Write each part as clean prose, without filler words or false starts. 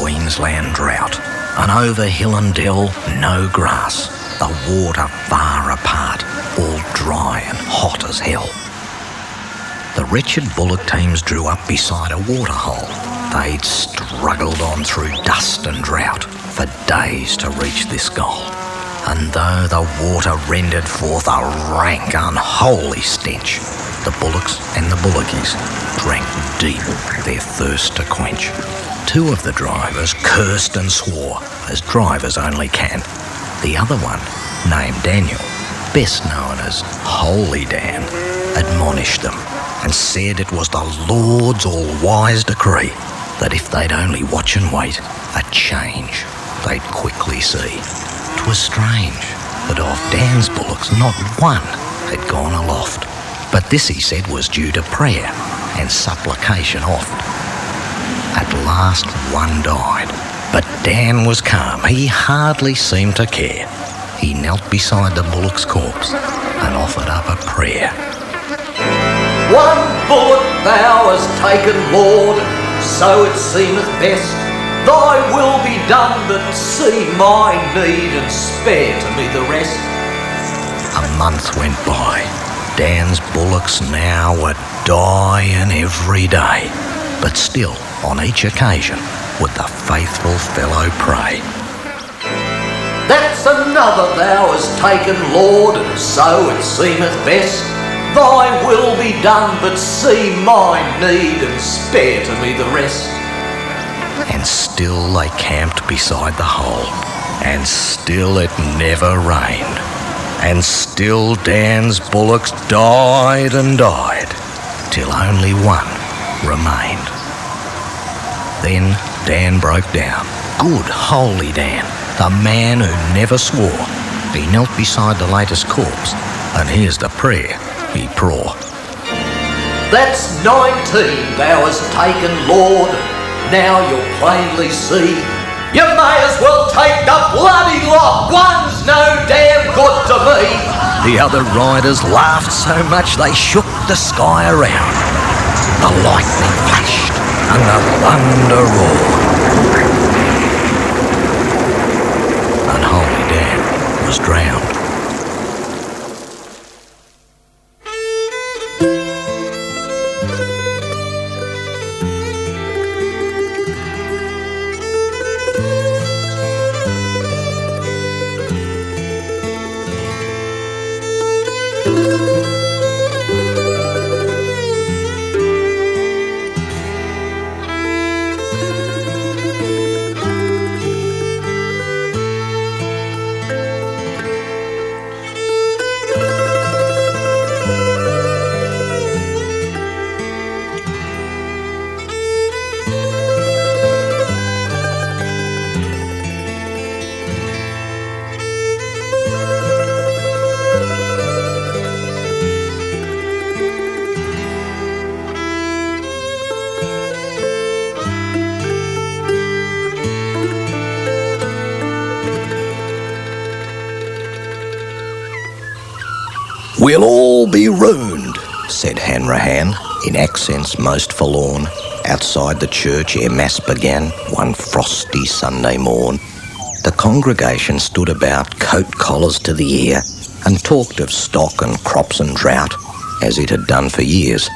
Queensland drought, and over hill and dell no grass, the water far apart, all dry and hot as hell. The wretched bullock teams drew up beside a waterhole. They'd struggled on through dust and drought for days to reach this goal, and though the water rendered forth a rank, unholy stench, the bullocks and the bullokies drank deep their thirst to quench. Two of the drivers cursed and swore, as drivers only can. The other one, named Daniel, best known as Holy Dan, admonished them and said it was the Lord's all-wise decree that if they'd only watch and wait, a change they'd quickly see. 'Twas strange that of Dan's bullocks not one had gone aloft, but this he said was due to prayer and supplication oft. At last one died, but Dan was calm, he hardly seemed to care. He knelt beside the bullock's corpse and offered up a prayer. One bullock thou hast taken, Lord, so it seemeth best. Thy will be done, but see my need and spare to me the rest. A month went by. Dan's bullocks now were dying every day, but still, on each occasion, would the faithful fellow pray. That's another thou hast taken, Lord, and so it seemeth best. Thy will be done, but see my need and spare to me the rest. And still they camped beside the hole, and still it never rained, and still Dan's bullocks died and died, till only one remained. Then Dan broke down. Good holy Dan, the man who never swore. He knelt beside the latest corpse, and here's the prayer he prore. That's 19 thou hast taken, Lord, now you'll plainly see. You may as well take the bloody lot, one's no damn good to me. The other riders laughed so much they shook the sky around. The lightning flashed and the thunder roared, and Holy Dan was drowned. "We'll all be ruined," said Hanrahan, in accents most forlorn, outside the church ere Mass began one frosty Sunday morn. The congregation stood about, coat collars to the ear, and talked of stock and crops and drought, as it had done for years.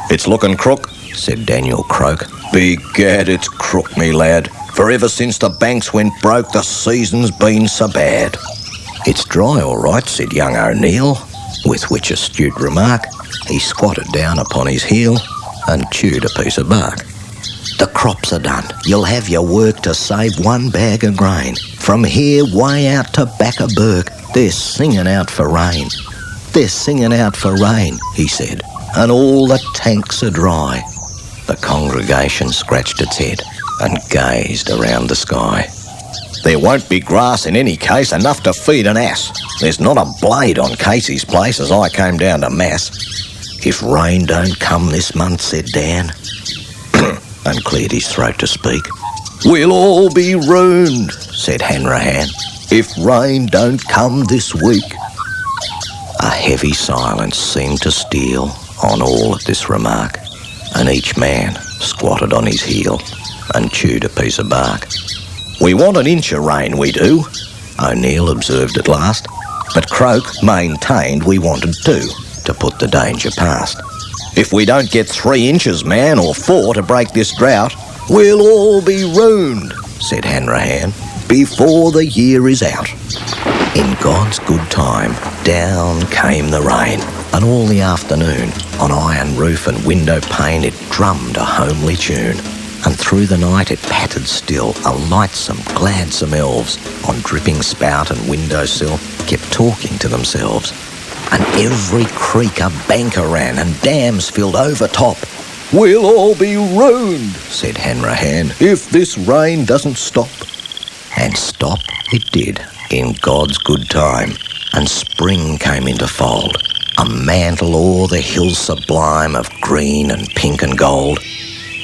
"It's looking crook," said Daniel Croak. "Begad, it's crook, me lad, for ever since the banks went broke, the season's been so bad." "It's dry all right," said young O'Neill, with which astute remark he squatted down upon his heel and chewed a piece of bark. "The crops are done. You'll have your work to save one bag of grain. From here way out to Backaburg, they're singing out for rain. They're singing out for rain," he said, "and all the tanks are dry." The congregation scratched its head and gazed around the sky. "There won't be grass in any case, enough to feed an ass. There's not a blade on Casey's place as I came down to Mass. If rain don't come this month," said Dan, and cleared his throat to speak. "We'll all be ruined," said Hanrahan, "if rain don't come this week." A heavy silence seemed to steal on all at this remark, and each man squatted on his heel and chewed a piece of bark. "We want an inch of rain, we do," O'Neill observed at last, but Croak maintained we wanted two, to put the danger past. "If we don't get 3 inches, man, or 4 to break this drought, we'll all be ruined," said Hanrahan, "before the year is out." In God's good time, down came the rain, and all the afternoon, on iron roof and window pane, it drummed a homely tune. And through the night it pattered still, a lightsome, gladsome elves, on dripping spout and windowsill, kept talking to themselves. And every creek a banker ran, and dams filled over top. "We'll all be ruined," said Hanrahan, "if this rain doesn't stop." And stop it did, in God's good time, and spring came into fold, a mantle o'er the hills sublime of green and pink and gold.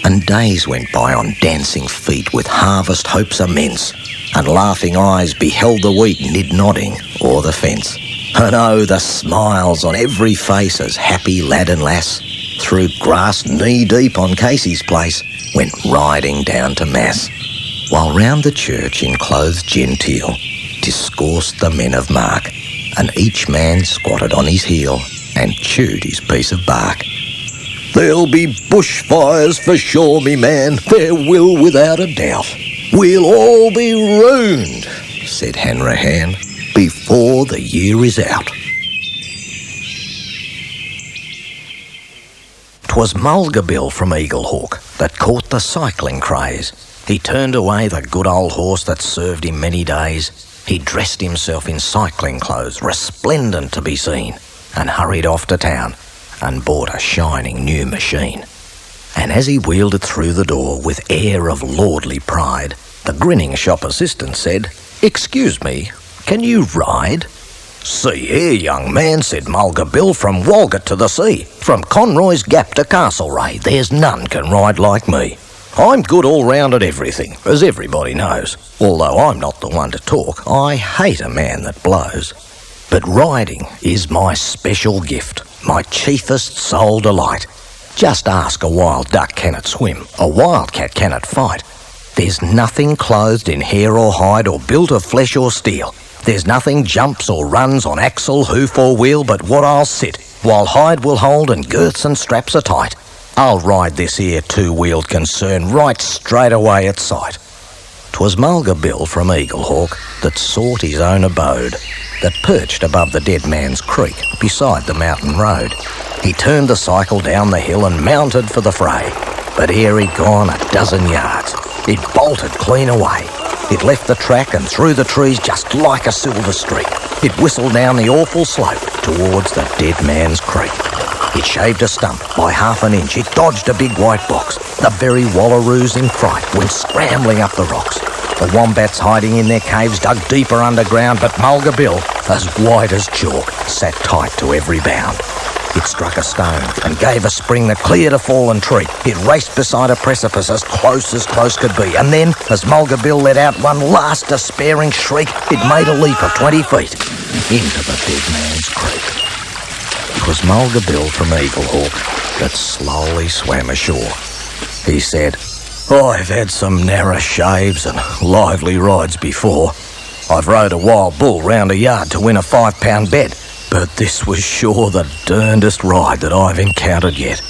And days went by on dancing feet with harvest hopes immense, and laughing eyes beheld the wheat nid-nodding o'er the fence. And oh, the smiles on every face as happy lad and lass, through grass knee-deep on Casey's place, went riding down to Mass. While round the church in clothes genteel discoursed the men of mark, and each man squatted on his heel and chewed his piece of bark. "There'll be bushfires for sure, me man, there will without a doubt. We'll all be ruined," said Hanrahan, "before the year is out." 'Twas Mulga Bill from Eaglehawk that caught the cycling craze. He turned away the good old horse that served him many days. He dressed himself in cycling clothes, resplendent to be seen, and hurried off to town and bought a shining new machine. And as he wheeled it through the door with air of lordly pride, the grinning shop assistant said, "Excuse me, can you ride?" "See here, young man," said Mulga Bill, "from Walgett to the sea, from Conroy's Gap to Castlereagh, there's none can ride like me. I'm good all round at everything, as everybody knows. Although I'm not the one to talk, I hate a man that blows. But riding is my special gift, my chiefest sole delight. Just ask a wild duck can it swim, a wildcat can it fight. There's nothing clothed in hair or hide or built of flesh or steel. There's nothing jumps or runs on axle, hoof or wheel but what I'll sit, while hide will hold and girths and straps are tight. I'll ride this here two-wheeled concern right straight away at sight." 'Twas Mulga Bill from Eaglehawk that sought his own abode, that perched above the Dead Man's Creek beside the mountain road. He turned the cycle down the hill and mounted for the fray. But ere he'd gone a dozen yards, it bolted clean away. It left the track and through the trees just like a silver streak. It whistled down the awful slope towards the Dead Man's Creek. It shaved a stump by half an inch. It dodged a big white box. The very wallaroos in fright went scrambling up the rocks. The wombats hiding in their caves dug deeper underground, but Mulga Bill, as white as chalk, sat tight to every bound. It struck a stone and gave a spring that cleared a fallen tree. It raced beside a precipice as close could be, and then, as Mulga Bill let out one last despairing shriek, it made a leap of 20 feet into the Dead Man's Creek. It was Mulga Bill from Eaglehawk that slowly swam ashore. He said, "I've had some narrow shaves and lively rides before. I've rode a wild bull round a yard to win a £5 bet, but this was sure the derndest ride that I've encountered yet.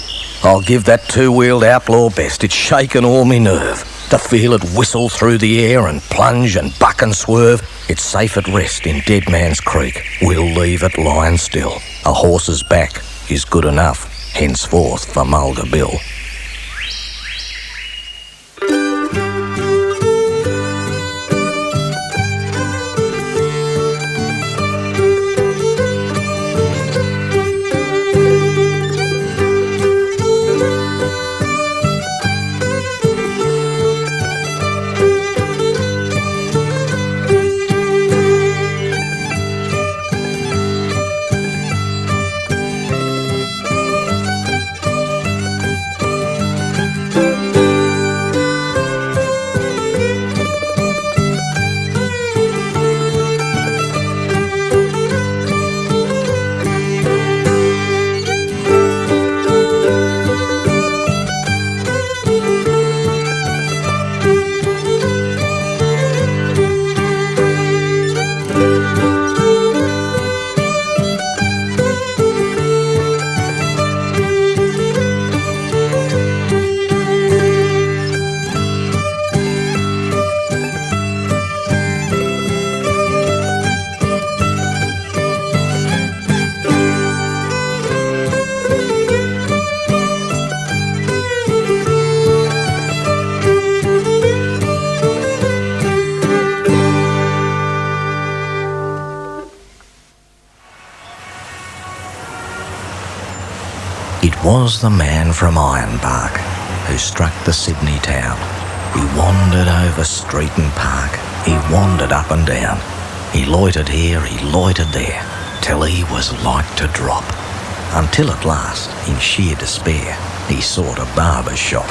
I'll give that two-wheeled outlaw best. It's shaken all me nerve. To feel it whistle through the air and plunge and buck and swerve. It's safe at rest in Dead Man's Creek. We'll leave it lying still. A horse's back is good enough henceforth for Mulga Bill." was the man from Ironbark who struck the Sydney town. He wandered over street and park, he wandered up and down. He loitered here, he loitered there, till he was like to drop. Until at last, in sheer despair, he sought a barber's shop.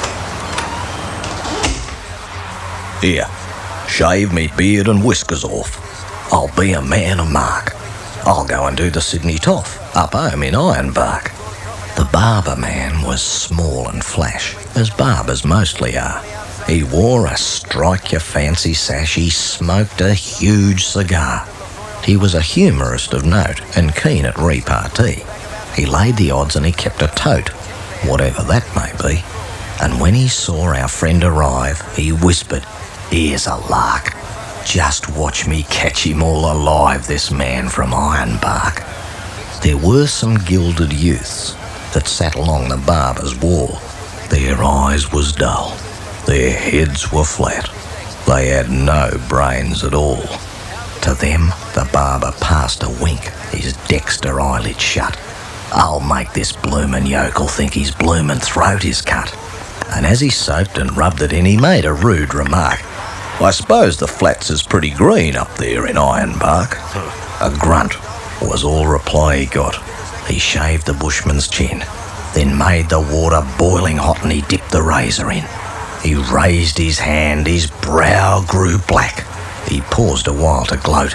"Here, shave me beard and whiskers off. I'll be a man of mark. I'll go and do the Sydney toff up home in Ironbark." The barber man was small and flash, as barbers mostly are. He wore a strike-your-fancy sash, he smoked a huge cigar. He was a humorist of note and keen at repartee. He laid the odds and he kept a tote, whatever that may be. And when he saw our friend arrive, he whispered, "Here's a lark. Just watch me catch him all alive, this man from Ironbark." There were some gilded youths that sat along the barber's wall. Their eyes was dull, their heads were flat, they had no brains at all. To them the barber passed a wink, his dexter eyelid shut. "I'll make this bloomin' yokel think his bloomin' throat is cut." And as he soaped and rubbed it in, he made a rude remark. "I suppose the flats is pretty green up there in Ironbark." A grunt was all reply he got. He shaved the bushman's chin, then made the water boiling hot and he dipped the razor in. He raised his hand, his brow grew black. He paused a while to gloat,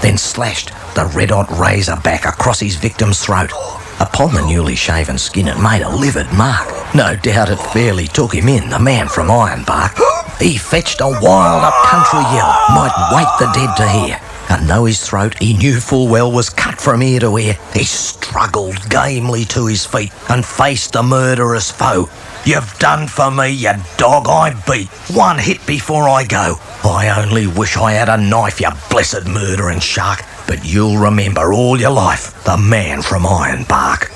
then slashed the red-hot razor back across his victim's throat. Upon the newly shaven skin it made a livid mark. No doubt it fairly took him in, the man from Ironbark. He fetched a wild up-country yell, might wake the dead to hear. And though his throat he knew full well was cut from ear to ear, he struggled gamely to his feet and faced the murderous foe. "You've done for me, you dog, I beat. One hit before I go. I only wish I had a knife, you blessed murdering shark. But you'll remember all your life the man from Ironbark."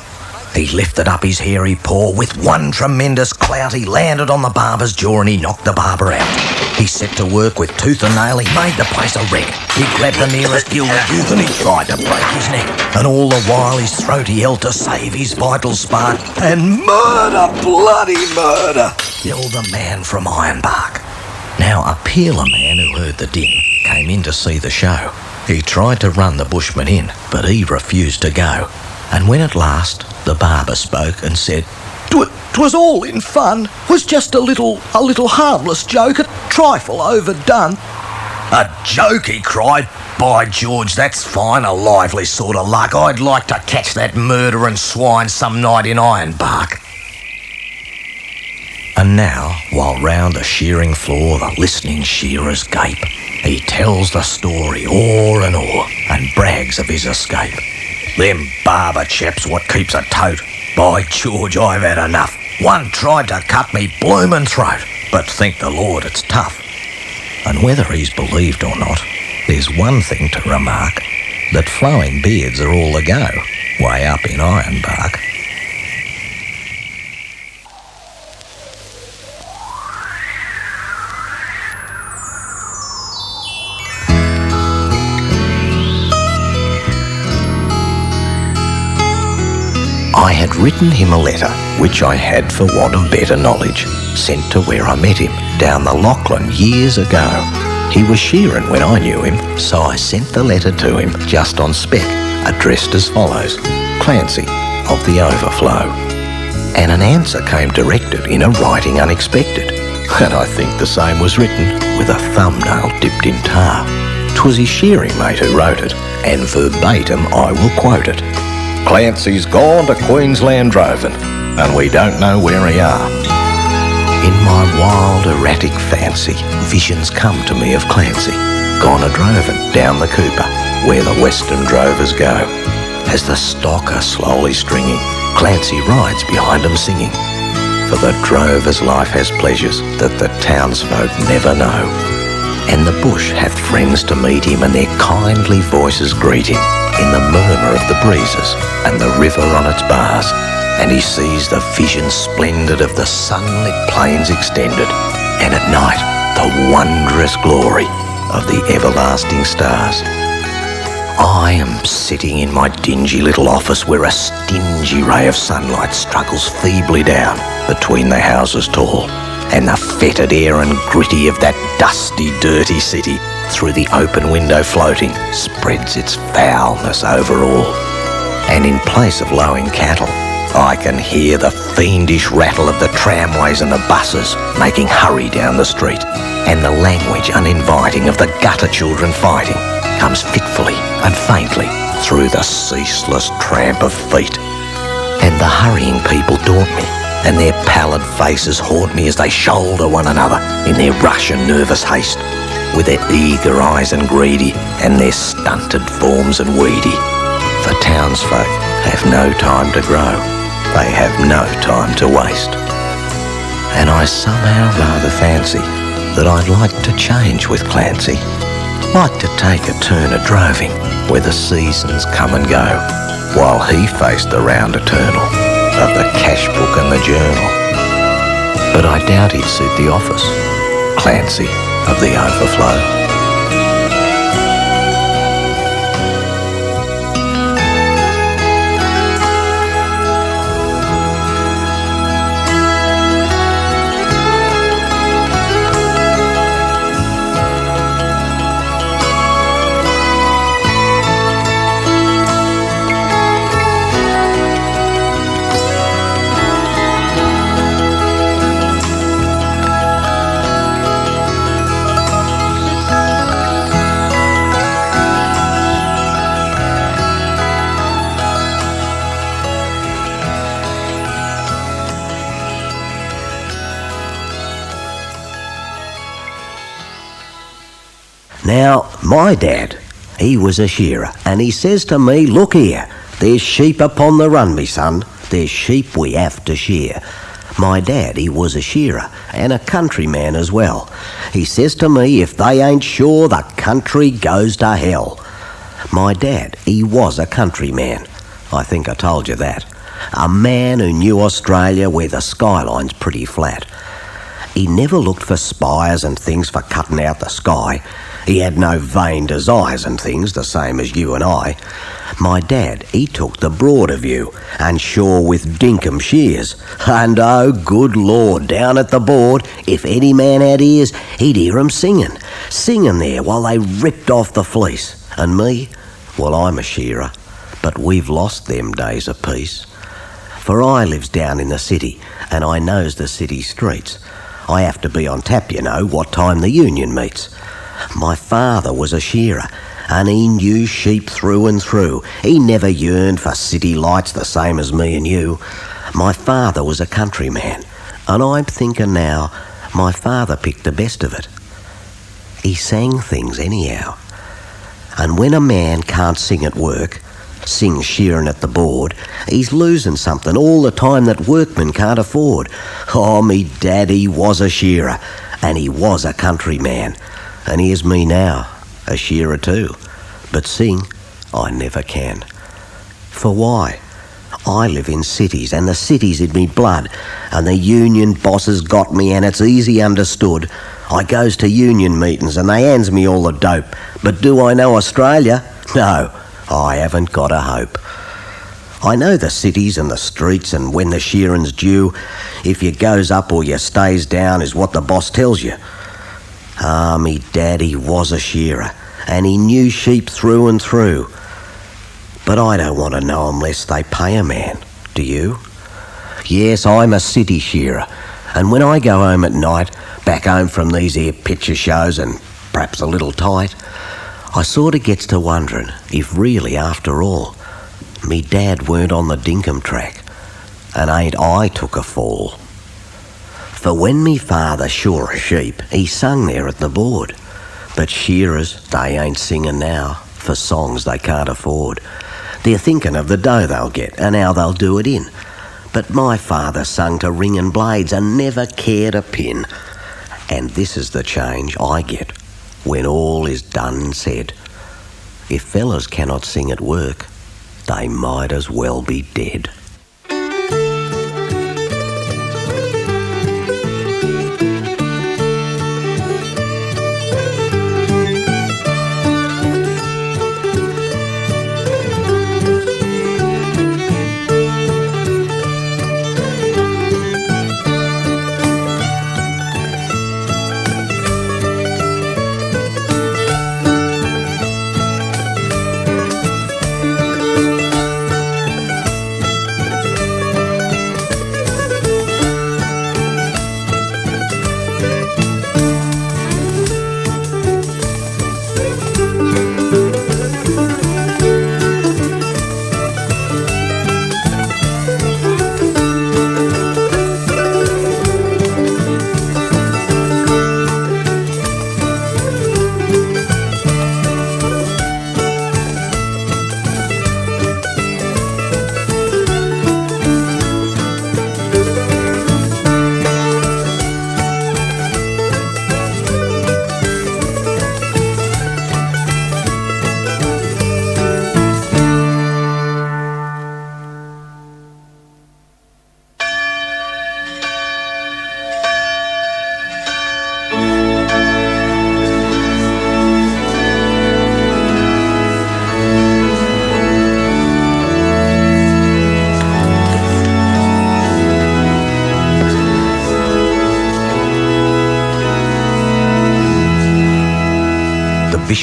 He lifted up his hairy paw. With one tremendous clout he landed on the barber's jaw and he knocked the barber out. He set to work with tooth and nail, he made the place a wreck. He grabbed the nearest gilded youth and he tried to break his neck. And all the while his throat he held to save his vital spark. "And murder, bloody murder," yelled the man from Ironbark. Now a peeler man who heard the din came in to see the show. He tried to run the bushman in, but he refused to go. And when at last the barber spoke and said, "'Twas all in fun, was just a little harmless joke, a trifle overdone." "A joke," he cried. "By George, that's fine, a lively sort of luck. I'd like to catch that murdering swine some night in Ironbark." And now, while round the shearing floor the listening shearers gape, he tells the story o'er and o'er and brags of his escape. "Them barber chaps what keeps a tote. By George, I've had enough. One tried to cut me bloomin' throat, but thank the Lord it's tough." And whether he's believed or not, there's one thing to remark, that flowing beards are all a-go, way up in Ironbark. I had written him a letter, which I had, for want of better knowledge, sent to where I met him, down the Lachlan years ago. He was shearing when I knew him, so I sent the letter to him, just on spec, addressed as follows: Clancy, of the Overflow. And an answer came directed in a writing unexpected, and I think the same was written with a thumbnail dipped in tar. 'Twas his shearing mate who wrote it, and verbatim I will quote it. "Clancy's gone to Queensland drovin', and we don't know where he are." In my wild erratic fancy, visions come to me of Clancy, gone a drovin' down the Cooper, where the western drovers go. As the stock are slowly stringing, Clancy rides behind them singing. For the drover's life has pleasures that the townsfolk never know, and the bush hath friends to meet him, and their kindly voices greet him in the murmur of the breezes and the river on its bars, and he sees the vision splendid of the sunlit plains extended, and at night the wondrous glory of the everlasting stars. I am sitting in my dingy little office where a stingy ray of sunlight struggles feebly down between the houses tall, and the fetid air and gritty of that dusty, dirty city through the open window floating spreads its foulness over all. And in place of lowing cattle, I can hear the fiendish rattle of the tramways and the buses making hurry down the street, and the language uninviting of the gutter children fighting comes fitfully and faintly through the ceaseless tramp of feet. And the hurrying people daunt me, and their pallid faces haunt me as they shoulder one another in their rush and nervous haste, with their eager eyes and greedy, and their stunted forms and weedy. For townsfolk have no time to grow, they have no time to waste. And I somehow rather fancy that I'd like to change with Clancy, like to take a turn a droving where the seasons come and go, while he faced the round eternal of the cash book and the journal. But I doubt he'd suit the office, Clancy of the Overflow. Now, my dad, he was a shearer, and he says to me, "Look here, there's sheep upon the run, me son. There's sheep we have to shear." My dad, he was a shearer, and a countryman as well. He says to me, "If they ain't sure, the country goes to hell." My dad, he was a countryman. I think I told you that. A man who knew Australia where the skyline's pretty flat. He never looked for spires and things for cutting out the sky. He had no vain desires and things, the same as you and I. My dad, he took the broader view, and sure with dinkum shears. And oh, good Lord, down at the board, if any man had ears, he'd hear 'em singing there while they ripped off the fleece. And me, well, I'm a shearer, but we've lost them days of peace. For I lives down in the city, and I knows the city streets. I have to be on tap, you know, what time the union meets. My father was a shearer, and he knew sheep through and through. He never yearned for city lights the same as me and you. My father was a countryman, and I'm thinking now, my father picked the best of it. He sang things anyhow. And when a man can't sing at work, sing shearing at the board, he's losing something all the time that workmen can't afford. Oh, me dad, he was a shearer, and he was a countryman. And here's me now, a shearer too. But sing, I never can. For why? I live in cities, and the city's in me blood, and the union bosses got me, and it's easy understood. I goes to union meetings, and they hands me all the dope. But do I know Australia? No, I haven't got a hope. I know the cities and the streets, and when the shearing's due, if you goes up or you stays down is what the boss tells you. Ah, me daddy was a shearer, and he knew sheep through and through. But I don't want to know 'em lest they pay a man, do you? Yes, I'm a city shearer, and when I go home at night, back home from these here picture shows and perhaps a little tight, I sort of gets to wondering if really, after all, me dad weren't on the dinkum track, and ain't I took a fall. For when me father shore a sheep, he sung there at the board. But shearers, they ain't singing now, for songs they can't afford. They're thinking of the dough they'll get and how they'll do it in. But my father sung to ringing blades and never cared a pin. And this is the change I get when all is done and said. If fellas cannot sing at work, they might as well be dead.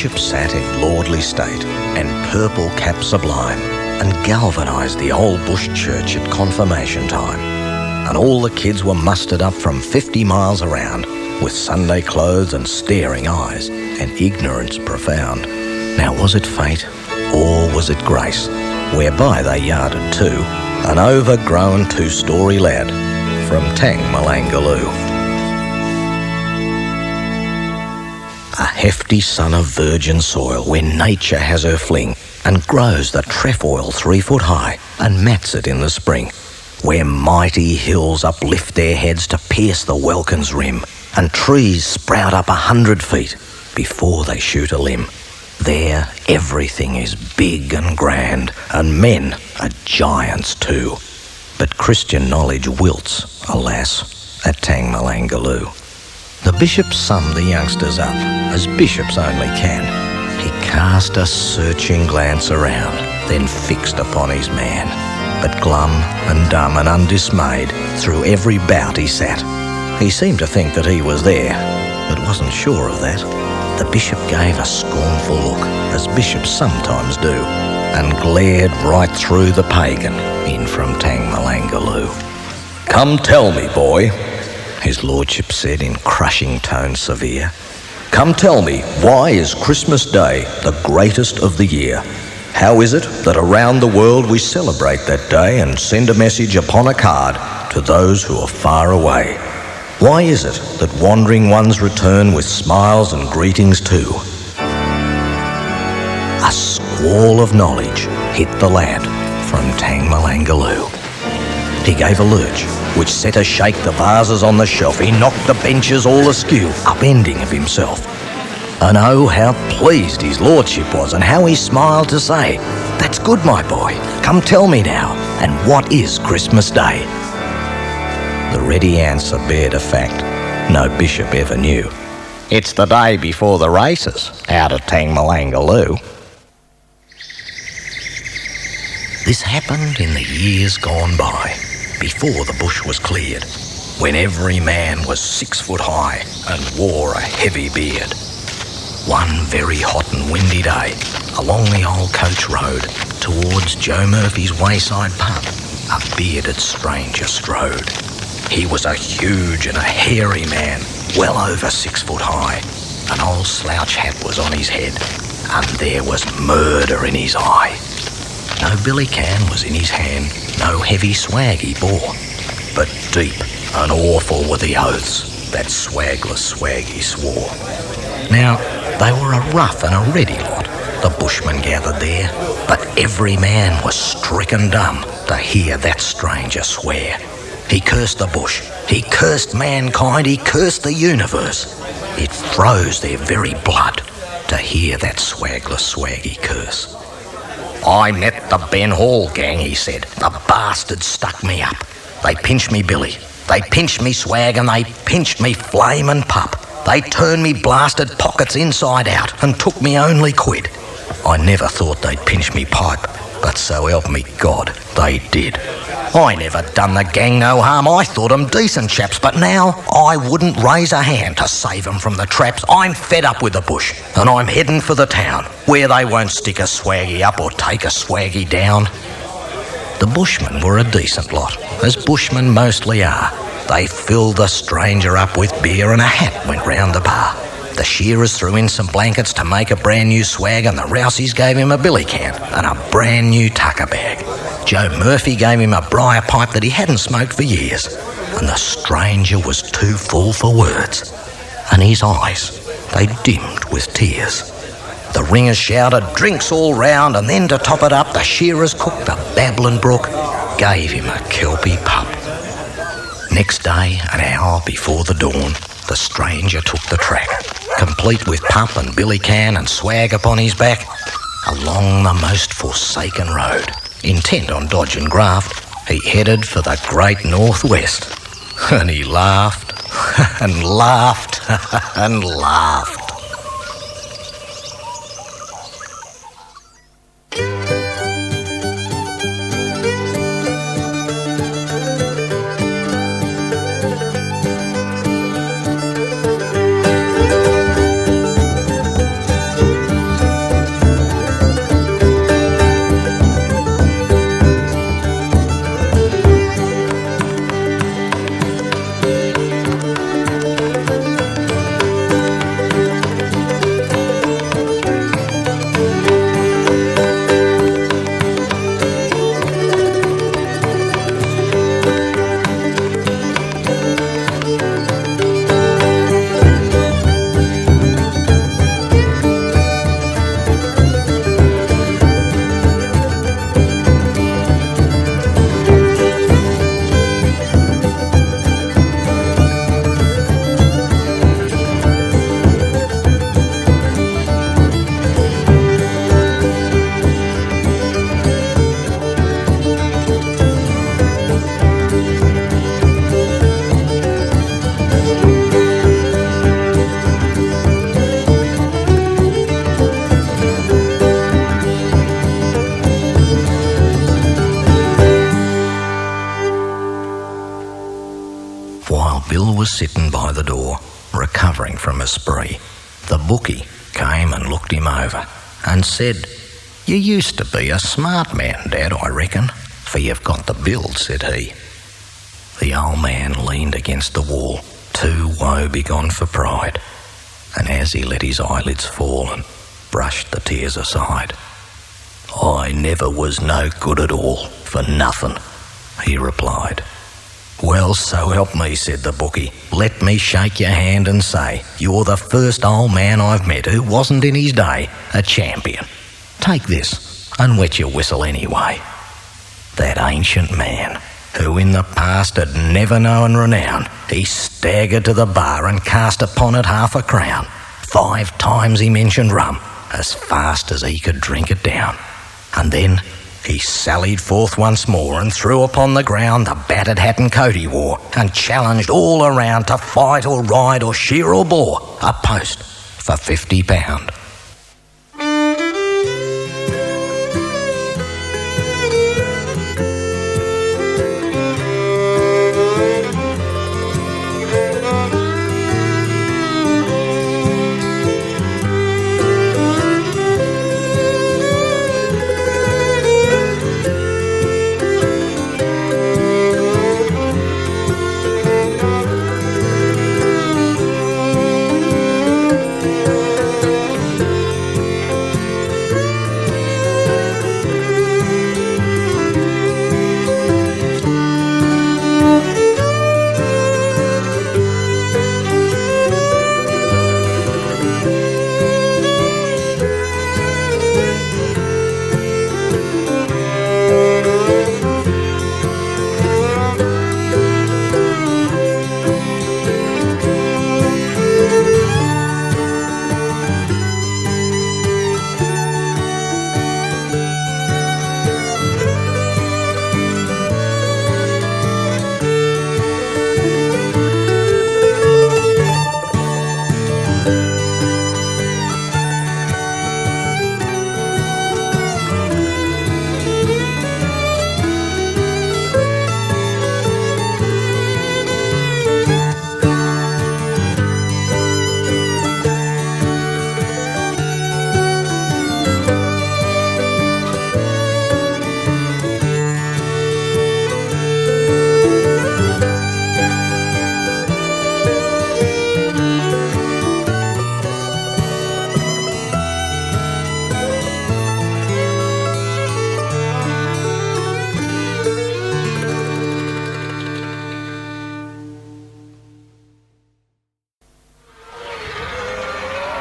bishop sat in lordly state and purple cap sublime, and galvanised the old bush church at confirmation time. And all the kids were mustered up from 50 miles around, with Sunday clothes and staring eyes, and ignorance profound. Now was it fate, or was it grace, whereby they yarded to an overgrown 2-story lad from Tangmalangaloo? A hefty son of virgin soil, where nature has her fling, and grows the trefoil 3 foot high, and mats it in the spring, where mighty hills uplift their heads to pierce the welkin's rim, and trees sprout up 100 feet before they shoot a limb. There everything is big and grand, and men are giants too. But Christian knowledge wilts, alas, at Tangmalangaloo. The bishop summed the youngsters up, as bishops only can. He cast a searching glance around, then fixed upon his man. But glum and dumb and undismayed, through every bout he sat. He seemed to think that he was there, but wasn't sure of that. The bishop gave a scornful look, as bishops sometimes do, and glared right through the pagan in from Tangmalangaloo. "Come tell me, boy," his lordship said in crushing tones severe. "Come tell me, why is Christmas Day the greatest of the year? How is it that around the world we celebrate that day and send a message upon a card to those who are far away? Why is it that wandering ones return with smiles and greetings too?" A squall of knowledge hit the lad from Tangmalangaloo. He gave a lurch, which set a shake the vases on the shelf. He knocked the benches all askew, upending of himself. And oh, how pleased his lordship was, and how he smiled to say, "That's good, my boy. Come tell me now, and what is Christmas Day?" The ready answer bared a fact no bishop ever knew. "It's the day before the races out of Tangmalangaloo." This happened in the years gone by, before the bush was cleared, when every man was 6 foot high and wore a heavy beard. One very hot and windy day, along the old coach road, towards Joe Murphy's wayside pub, a bearded stranger strode. He was a huge and a hairy man, well over 6 foot high. An old slouch hat was on his head, and there was murder in his eye. No billy can was in his hand, no heavy swag he bore, but deep and awful were the oaths that swagless swaggy swore. Now, they were a rough and a ready lot, the bushmen gathered there, but every man was stricken dumb to hear that stranger swear. He cursed the bush, he cursed mankind, he cursed the universe. It froze their very blood to hear that swagless swaggy curse. "I met the Ben Hall gang," he said. "The bastards stuck me up. They pinched me billy, they pinched me swag, and they pinched me flamin' pup. They turned me blasted pockets inside out and took me only quid. I never thought they'd pinch me pipe, but so help me God, they did. I never done the gang no harm, I thought 'em decent chaps, but now I wouldn't raise a hand to save 'em from the traps. I'm fed up with the bush, and I'm heading for the town, where they won't stick a swaggy up or take a swaggy down." The bushmen were a decent lot, as bushmen mostly are. They filled the stranger up with beer, and a hat went round the bar. The shearers threw in some blankets to make a brand new swag, and the rousies gave him a billy can and a brand new tucker bag. Joe Murphy gave him a briar pipe that he hadn't smoked for years, and the stranger was too full for words, and his eyes, they dimmed with tears. The ringers shouted, "Drinks all round," and then to top it up, the shearers cook, the Babblin' Brook, gave him a kelpie pup. Next day, an hour before the dawn, the stranger took the track, complete with pup and billy can and swag upon his back, along the most forsaken road. Intent on dodging graft, he headed for the great northwest, and he laughed and laughed and laughed. was sitting by the door, recovering from a spree. The bookie came and looked him over and said, "You used to be a smart man, Dad, I reckon, for you've got the build," said he. The old man leaned against the wall, too woe-begone for pride, and as he let his eyelids fall and brushed the tears aside, "I never was no good at all, for nothing," he replied. "Well, so help me," said the bookie. "Let me shake your hand and say you're the first old man I've met who wasn't in his day a champion. Take this and wet your whistle anyway." That ancient man, who in the past had never known renown, he staggered to the bar and cast upon it 1/2 crown. 5 times he mentioned rum, as fast as he could drink it down. And then he sallied forth once more and threw upon the ground the battered hat and coat he wore, and challenged all around to fight or ride or shear or bore a post for £50.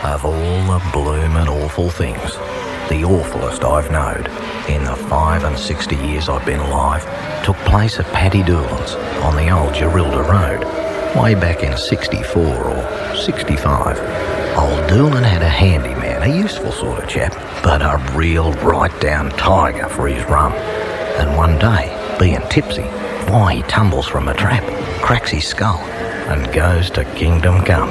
Of all the bloomin' awful things, the awfulest I've knowed in the 65 years I've been alive took place at Paddy Doolan's on the old Gerilda Road, way back in 64 or 65. Old Doolan had a handyman, a useful sort of chap, but a real right-down tiger for his rum. And one day, being tipsy, why, he tumbles from a trap, cracks his skull, and goes to kingdom come.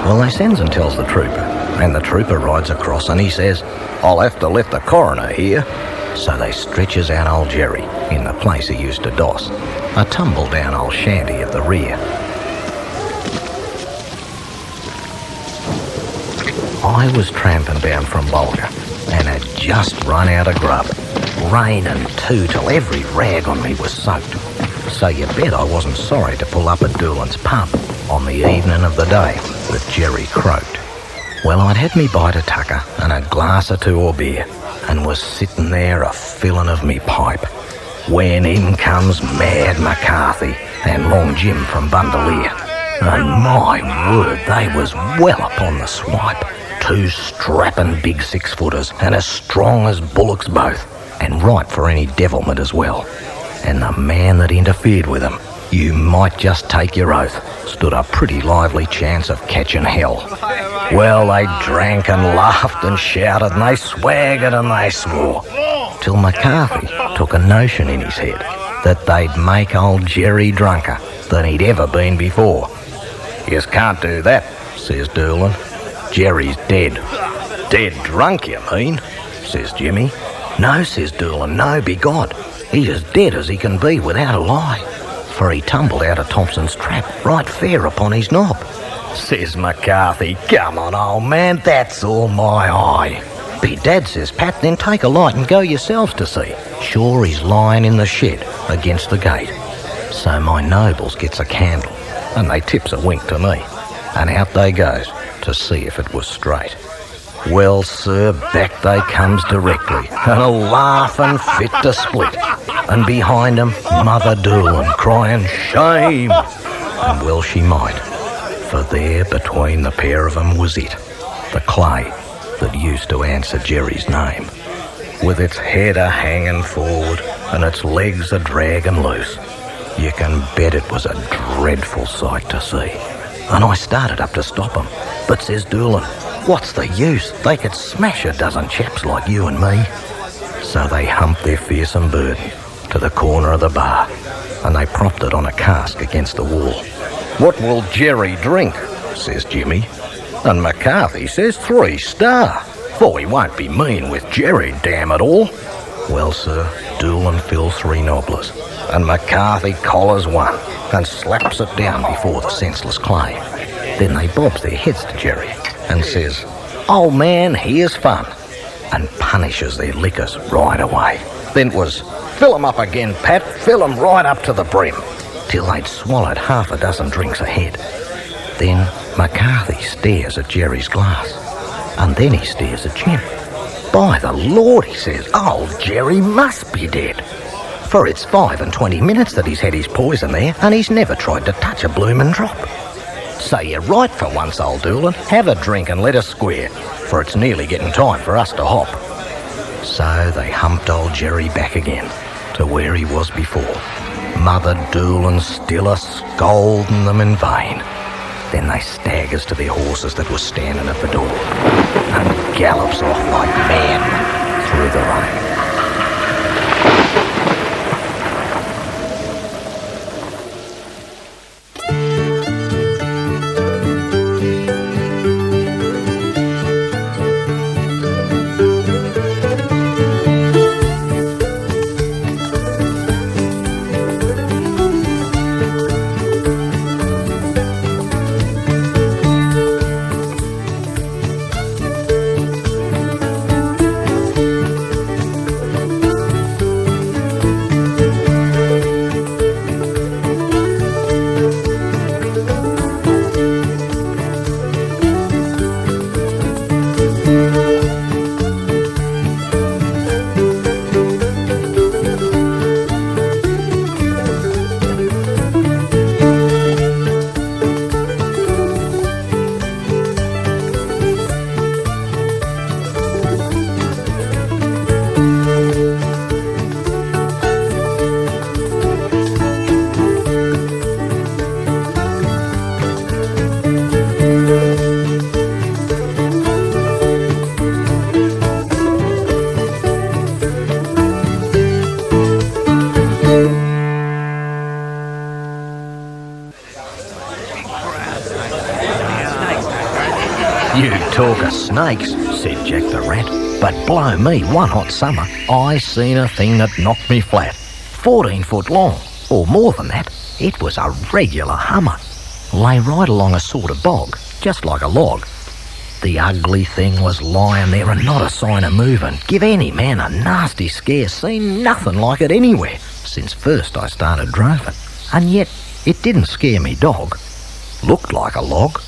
Well, they sends and tells the trooper, and the trooper rides across and he says, "I'll have to let the coroner hear." So they stretches out old Jerry in the place he used to doss, a tumble-down old shanty at the rear. I was tramping down from Bulga and had just run out of grub, raining too till every rag on me was soaked. So you bet I wasn't sorry to pull up at Doolan's pub on the evening of the day that Jerry croaked. Well, I'd had me bite of tucker and a glass or two of beer and was sitting there a-fillin' of me pipe when in comes Mad McCarthy and Long Jim from Bundaleer. And my word, they was well upon the swipe. 2 strapping big 6-footers and as strong as bullocks both, and ripe for any devilment as well. And the man that interfered with them, you might just take your oath, stood a pretty lively chance of catching hell. Well, they drank and laughed and shouted and they swaggered and they swore, till McCarthy took a notion in his head that they'd make old Jerry drunker than he'd ever been before. "Yous can't do that," says Doolan. "Jerry's dead." "Dead drunk, you mean?" says Jimmy. "No," says Doolan, "no, be God. He's as dead as he can be without a lie. for he tumbled out of Thompson's trap right fair upon his knob. Says McCarthy, "Come on, old man, that's all my eye." "Bedad," says Pat, "then take a light and go yourselves to see. Sure, he's lying in the shed against the gate." So my nobles gets a candle and they tips a wink to me, and out they goes to see if it was straight. Well, sir, back they comes directly, and a laughin' fit to split. And behind 'em, Mother Doolan crying, "Shame!" And well she might, for there between the pair of 'em was it, the clay that used to answer Jerry's name, with its head a-hanging forward and its legs a-dragging loose. You can bet it was a dreadful sight to see. And I started up to stop 'em, but says Doolan, "What's the use? They could smash a dozen chaps like you and me." So they humped their fearsome burden to the corner of the bar, and they propped it on a cask against the wall. "What will Jerry drink?" says Jimmy. And McCarthy says 3 star, for he won't be mean with Jerry, damn it all. Well, sir, Doolan fills 3 nobblers, and McCarthy collars one and slaps it down before the senseless clay. Then they bobs their heads to Jerry and says, "Old man, here's fun," and punishes their liquors right away. Then it was, "Fill 'em up again, Pat, fill 'em right up to the brim," till they'd swallowed half a dozen drinks ahead. Then McCarthy stares at Jerry's glass, and then he stares at Jim. "By the Lord," he says, "old Jerry must be dead, for it's 25 minutes that he's had his poison there, and he's never tried to touch a bloomin' drop. So you're right for once, old Doolan. Have a drink and let us square, for it's nearly getting time for us to hop." So they humped old Jerry back again to where he was before, Mother Doolan still a-scolding them in vain. Then they staggers to their horses that were standing at the door and gallops off like mad through the rain. "You talk of snakes," said Jack the Rat, "but blow me, one hot summer I seen a thing that knocked me flat. 14 foot long, or more than that. It was a regular hummer. Lay right along a sort of bog, just like a log. The ugly thing was lying there and not a sign of moving. Give any man a nasty scare. Seen nothing like it anywhere since first I started droving. And yet it didn't scare me dog. Looked like a log.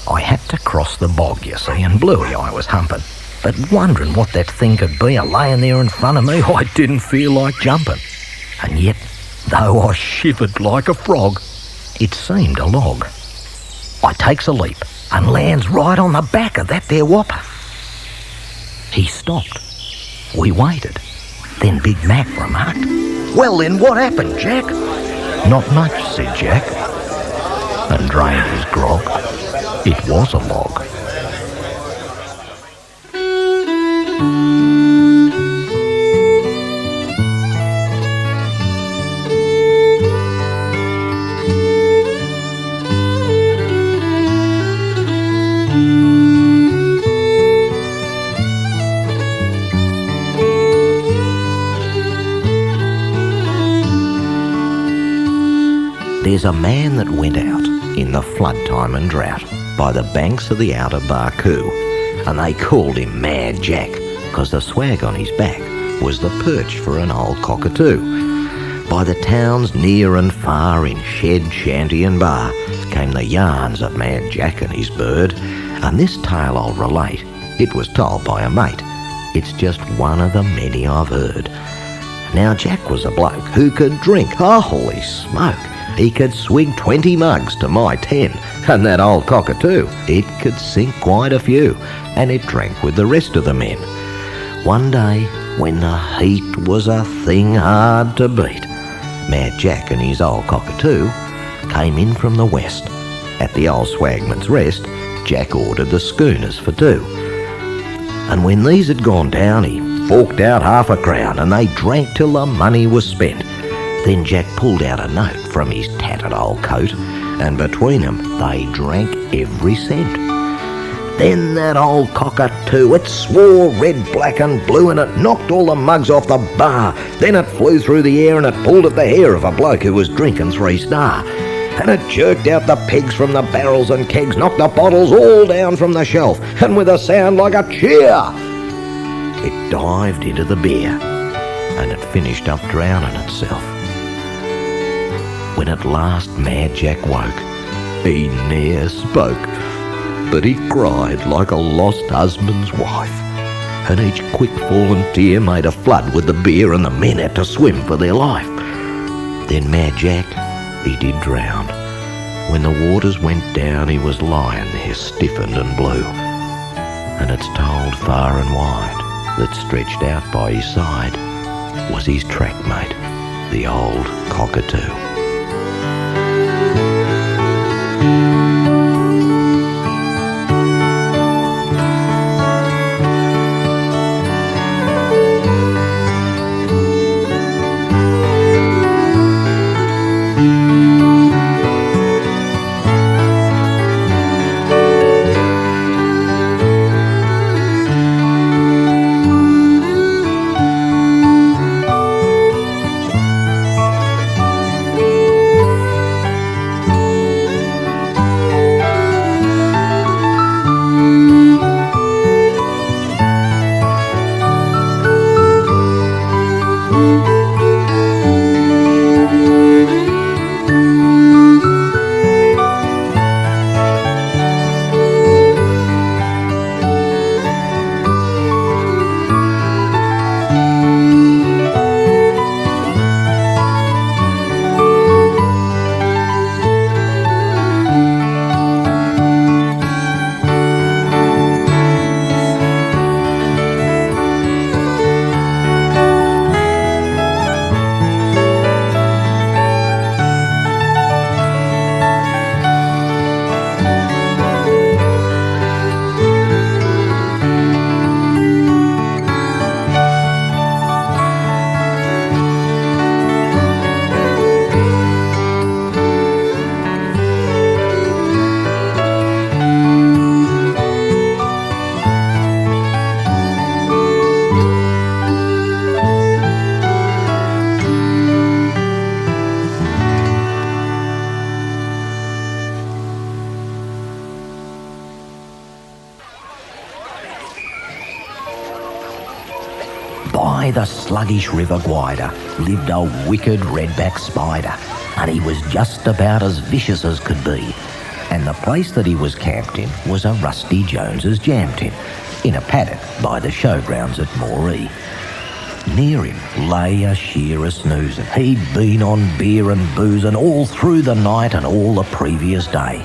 I had to cross the bog, you see, and Bluey I was humping. But wondering what that thing could be a-laying there in front of me, I didn't feel like jumping. And yet, though I shivered like a frog, it seemed a log. I takes a leap and lands right on the back of that there whopper. He stopped. We waited. Then Big Mac remarked, "Well then, what happened, Jack?" "Not much," said Jack, and drained his grog. It was a log. There's a man that went out in the flood time and drought by the banks of the outer Barcoo, and they called him Mad Jack, 'cause the swag on his back was the perch for an old cockatoo. By the towns near and far, in shed, shanty and bar, came the yarns of Mad Jack and his bird, and this tale I'll relate. It was told by a mate. It's just one of the many I've heard. Now Jack was a bloke who could drink, holy smoke. He could swig 20 mugs to my 10, and that old cockatoo, it could sink quite a few, and it drank with the rest of the men. One day, when the heat was a thing hard to beat, Mad Jack and his old cockatoo came in from the west. At the old swagman's rest, Jack ordered the schooners for two. And when these had gone down, he forked out half a crown, and they drank till the money was spent. Then Jack pulled out a note from his tattered old coat, and between them they drank every cent. Then that old cockatoo, it swore red, black and blue, and it knocked all the mugs off the bar. Then it flew through the air and it pulled at the hair of a bloke who was drinking 3-star. And it jerked out the pegs from the barrels and kegs, knocked the bottles all down from the shelf, and with a sound like a cheer, it dived into the beer, and it finished up drowning itself. When at last Mad Jack woke, he ne'er spoke, but he cried like a lost husband's wife, and each quick fallen tear made a flood with the beer, and the men had to swim for their life. Then Mad Jack, he did drown. When the waters went down, he was lying there stiffened and blue, and it's told far and wide that stretched out by his side was his track mate, the old cockatoo. By the sluggish River Gwydir lived a wicked redback spider, and he was just about as vicious as could be. And the place that he was camped in was a Rusty Jones's jam tin, in a paddock by the showgrounds at Moree. Near him lay a shearer snoozing. He'd been on beer and boozing all through the night and all the previous day.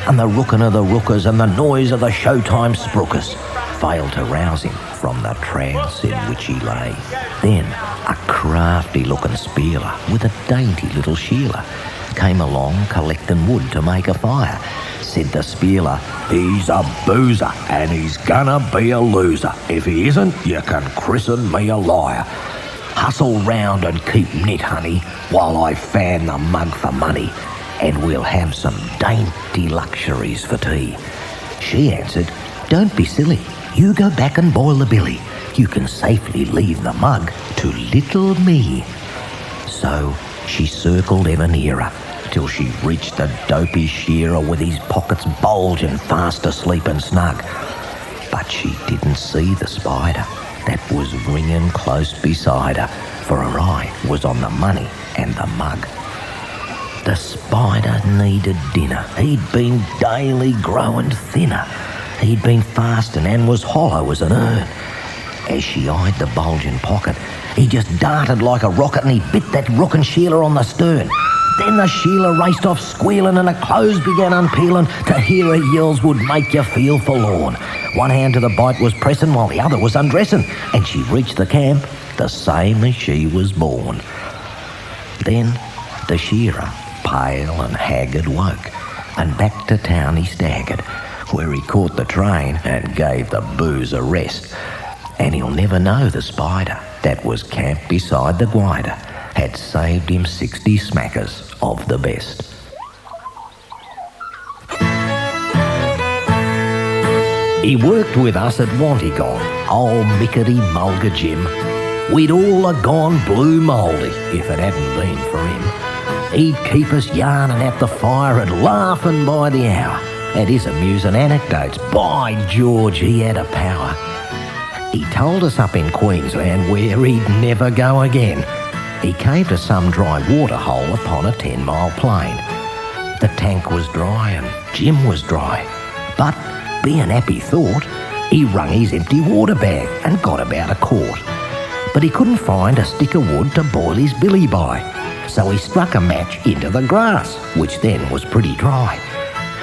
And the rookin' of the rookers and the noise of the showtime spruikers failed to rouse him from the trance in which he lay. Then a crafty-looking spieler with a dainty little shealer came along collecting wood to make a fire. Said the spieler, "He's a boozer and he's gonna be a loser. If he isn't, you can christen me a liar. Hustle round and keep knit, honey, while I fan the mug for money, and we'll have some dainty luxuries for tea." She answered, "Don't be silly. You go back and boil the billy. You can safely leave the mug to little me." So she circled ever nearer, till she reached the dopey shearer with his pockets bulging, fast asleep and snug. But she didn't see the spider that was ringing close beside her, for her eye was on the money and the mug. The spider needed dinner. He'd been daily growing thinner. He'd been fasting and was hollow as an urn. As she eyed the bulging pocket, he just darted like a rocket and he bit that rookin' Sheila on the stern. Then the Sheila raced off squealing and her clothes began unpeeling. To hear her yells would make you feel forlorn. One hand to the bite was pressing while the other was undressing, and she reached the camp the same as she was born. Then the shearer, pale and haggard, woke, and back to town he staggered, where he caught the train and gave the booze a rest. And he'll never know the spider that was camped beside the Gwyder had saved him 60 smackers of the best. He worked with us at Wantigong, old Mickety Mulga Jim. We'd all have gone blue mouldy if it hadn't been for him. He'd keep us yarning at the fire and laughing by the hour at his amusing anecdotes. By George, he had a power. He told us up in Queensland where he'd never go again. He came to some dry water hole upon a 10-mile plain. The tank was dry and Jim was dry, but being happy thought, he wrung his empty water bag and got about a quart. But he couldn't find a stick of wood to boil his billy by, so he struck a match into the grass, which then was pretty dry.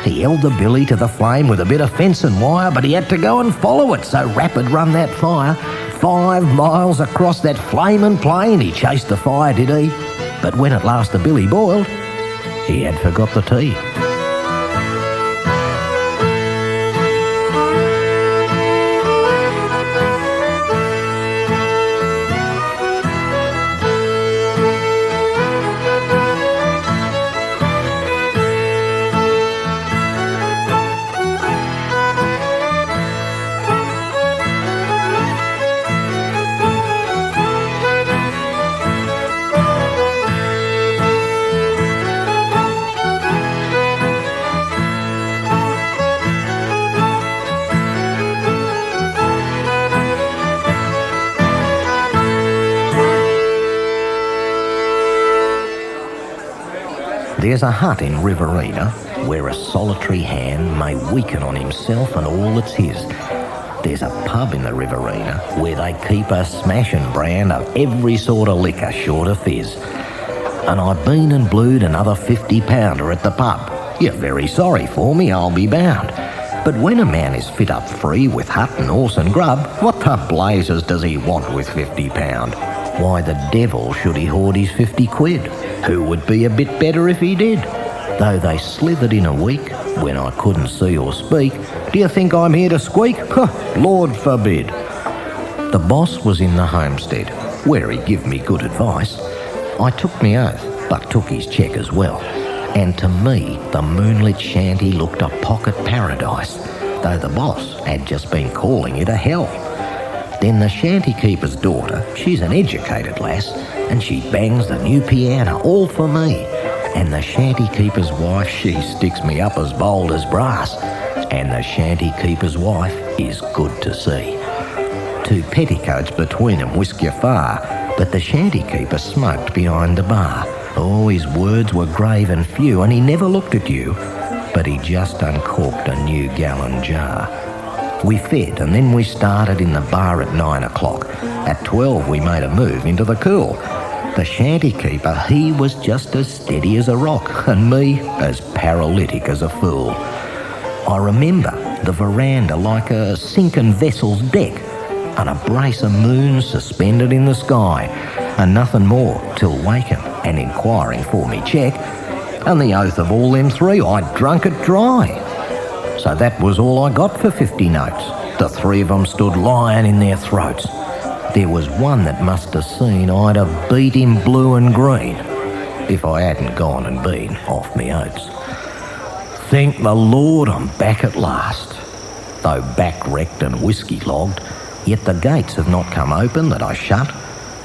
He held the billy to the flame with a bit of fence and wire, but he had to go and follow it, so rapid run that fire. 5 miles across that flaming plain he chased the fire, did he? But when at last the billy boiled, he had forgot the tea. There's a hut in Riverina where a solitary hand may weaken on himself and all that's his. There's a pub in the Riverina where they keep a smashing brand of every sort of liquor short of fizz. And I've been and blued another 50-pounder at the pub. You're very sorry for me, I'll be bound. But when a man is fit up free with hut and horse and grub, what the blazes does he want with £50? Why the devil should he hoard his 50 quid? Who would be a bit better if he did? Though they slithered in a week when I couldn't see or speak, do you think I'm here to squeak? Lord forbid. The boss was in the homestead, where he give me good advice. I took me oath, but took his cheque as well. And to me, the moonlit shanty looked a pocket paradise, though the boss had just been calling it a hell. Then the shanty keeper's daughter, she's an educated lass, and she bangs the new piano all for me. And the shanty keeper's wife, she sticks me up as bold as brass. And the shanty keeper's wife is good to see. 2 petticoats between them whisk you far, but the shanty keeper smoked behind the bar. Oh, his words were grave and few, and he never looked at you, but he just uncorked a new gallon jar. We fed, and then we started in the bar at 9 o'clock. At 12 we made a move into the cool. The shanty keeper, he was just as steady as a rock, and me as paralytic as a fool. I remember the veranda like a sinking vessel's deck, and a brace of moons suspended in the sky, and nothing more till waking and inquiring for me cheque, and the oath of all them 3, I'd drunk it dry. So that was all I got for 50 notes. The 3 of them stood lying in their throats. There was one that must have seen I'd have beat him blue and green if I hadn't gone and been off me oats. Thank the Lord I'm back at last. Though back-wrecked and whiskey-logged, yet the gates have not come open that I shut,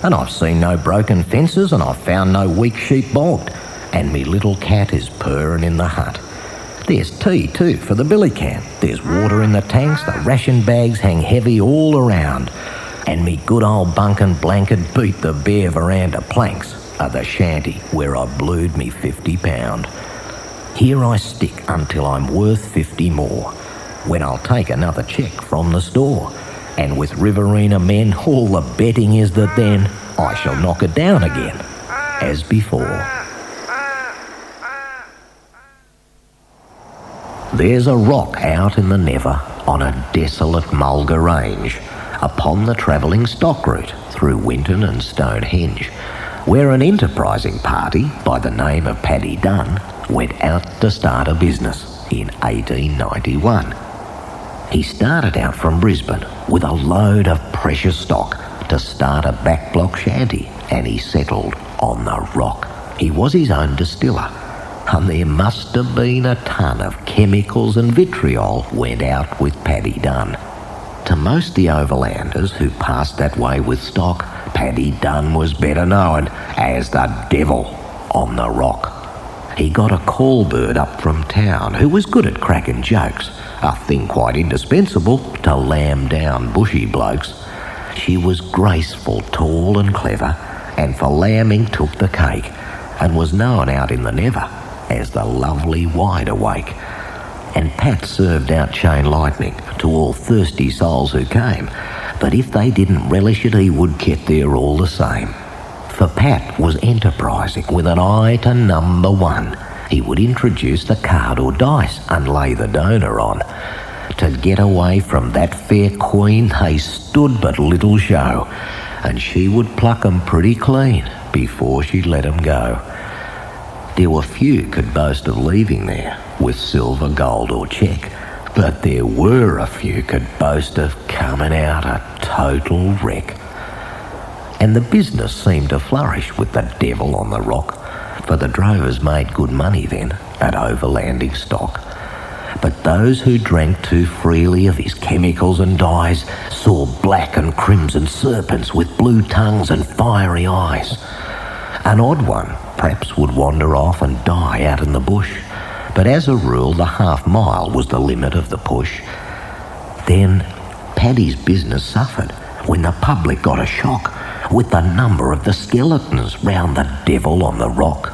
and I've seen no broken fences and I've found no weak sheep bogged. and me little cat is purring in the hut. There's tea too for the billy can. There's water in the tanks, the ration bags hang heavy all around, and me good old bunk and blanket beat the bare veranda planks of the shanty where I blued me £50. Here I stick until I'm worth 50 more, when I'll take another cheque from the store. And with Riverina men, all the betting is that then I shall knock it down again, as before. There's a rock out in the Never on a desolate mulga range, upon the travelling stock route through Winton and Stonehenge, where an enterprising party by the name of Paddy Dunn went out to start a business in 1891. He started out from Brisbane with a load of precious stock to start a backblock shanty, and he settled on the Rock. He was his own distiller, and there must have been a ton of chemicals and vitriol went out with Paddy Dunn. To most the overlanders who passed that way with stock, Paddy Dunn was better known as the Devil on the Rock. He got a call bird up from town who was good at cracking jokes, a thing quite indispensable to lamb down bushy blokes. She was graceful, tall and clever, and for lambing took the cake, and was known out in the Never as the lovely Wide Awake. And Pat served out chain lightning to all thirsty souls who came, but if they didn't relish it, he would get there all the same. For Pat was enterprising with an eye to number one. He would introduce the card or dice and lay the donor on. To get away from that fair queen, they stood but little show, and she would pluck 'em pretty clean before she let 'em go. There were few could boast of leaving there with silver, gold or cheque, but there were a few could boast of coming out a total wreck. And the business seemed to flourish with the Devil on the Rock, for the drovers made good money then at overlanding stock. But those who drank too freely of his chemicals and dyes saw black and crimson serpents with blue tongues and fiery eyes. An odd one perhaps would wander off and die out in the bush, but as a rule the half-mile was the limit of the push. Then Paddy's business suffered when the public got a shock with the number of the skeletons round the Devil on the Rock.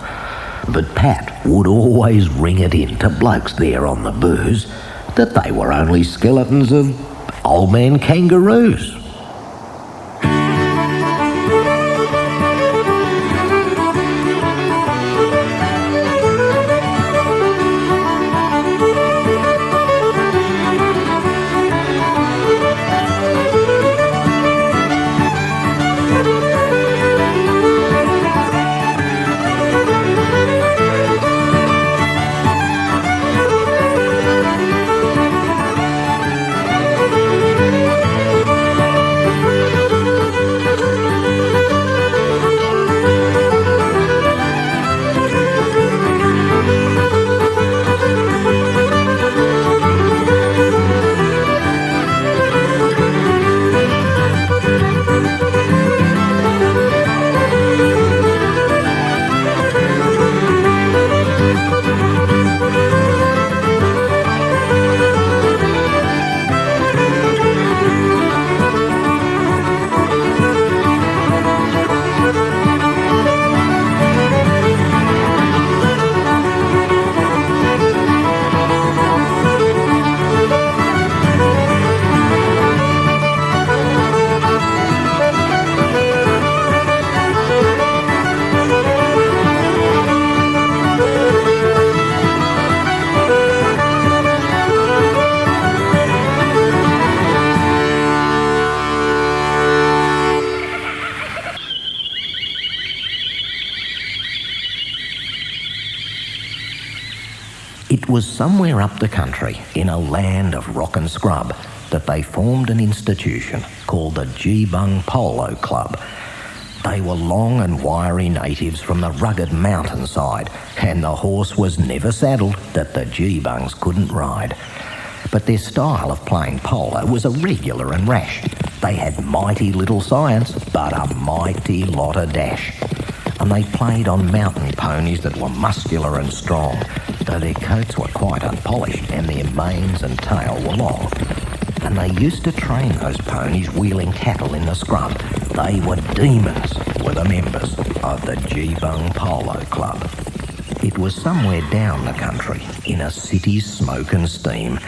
But Pat would always ring it in to blokes there on the booze that they were only skeletons of old man kangaroos. It was somewhere up the country, in a land of rock and scrub, that they formed an institution called the Geebung Polo Club. They were long and wiry natives from the rugged mountainside, and the horse was never saddled that the Geebungs couldn't ride. But their style of playing polo was irregular and rash. They had mighty little science, but a mighty lot of dash. and they played on mountain ponies that were muscular and strong, though their coats were quite unpolished and their manes and tail were long. And they used to train those ponies wheeling cattle in the scrub. They were demons, were the members of the Geebung Polo Club. It was somewhere down the country, in a city's smoke and steam,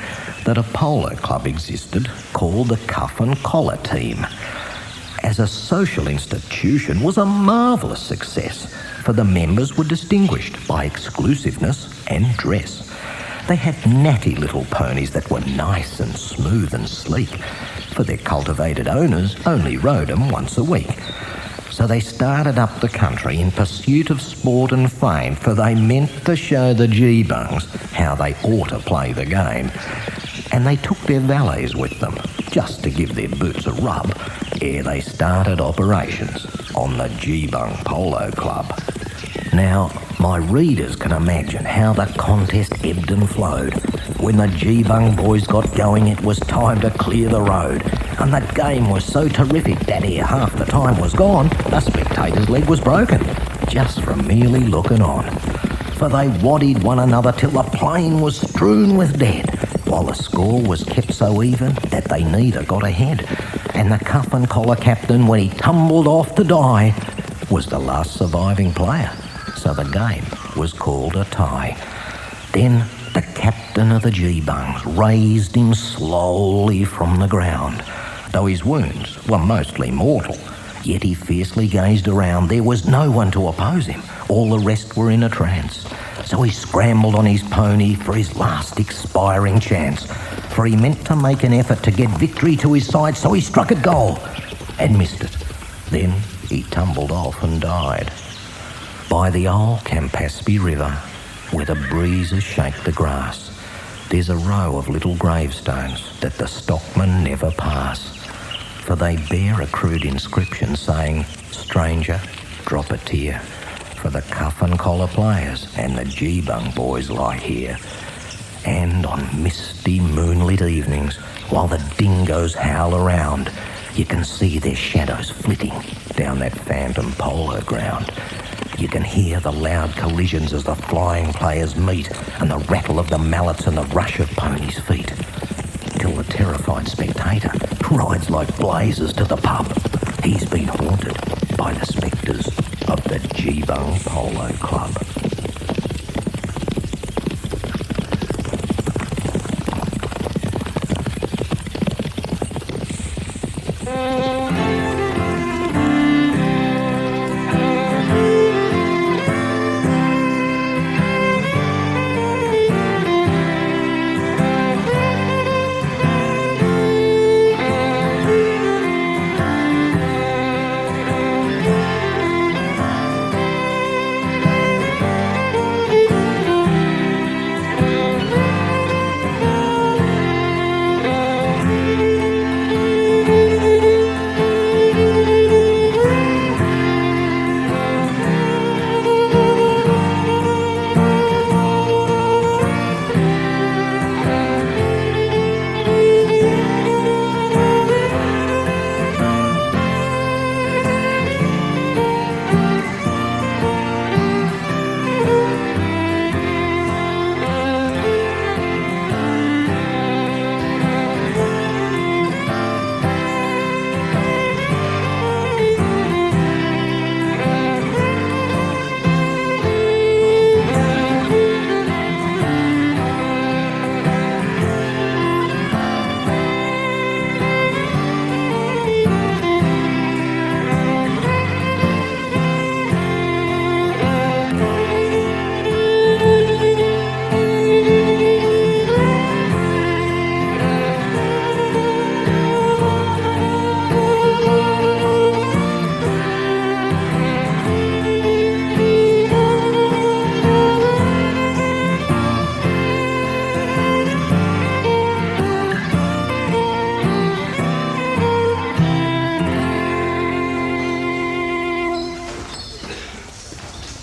that a polo club existed called the Cuff and Collar Team. As a social institution, was a marvellous success, for the members were distinguished by exclusiveness and dress. They had natty little ponies that were nice and smooth and sleek, for their cultivated owners only rode them once a week. So they started up the country in pursuit of sport and fame, for they meant to show the Geebungs how they ought to play the game. And they took their valets with them, just to give their boots a rub, ere they started operations on the Geebung Polo Club. Now, my readers can imagine how the contest ebbed and flowed. When the Geebung boys got going, it was time to clear the road, and the game was so terrific that ere half the time was gone, a spectator's leg was broken, just from merely looking on. For they waddied one another till the plain was strewn with dead, while the score was kept so even that they neither got ahead. And the Cuff and Collar captain, when he tumbled off to die, was the last surviving player, so the game was called a tie. Then the captain of the Geebungs raised him slowly from the ground. Though his wounds were mostly mortal, yet he fiercely gazed around. There was no one to oppose him. All the rest were in a trance. So he scrambled on his pony for his last expiring chance, for he meant to make an effort to get victory to his side, so he struck at goal and missed it. Then he tumbled off and died. By the old Campaspe River, where the breezes shake the grass, there's a row of little gravestones that the stockmen never pass, for they bear a crude inscription saying, "Stranger, drop a tear, for the Cuff and Collar players and the Geebung boys lie here." And on misty moonlit evenings, while the dingoes howl around, you can see their shadows flitting down that phantom polo ground. You can hear the loud collisions as the flying players meet, and the rattle of the mallets and the rush of ponies' feet, till the terrified spectator rides like blazes to the pub. He's been haunted by the spectres of the Geebung Polo Club.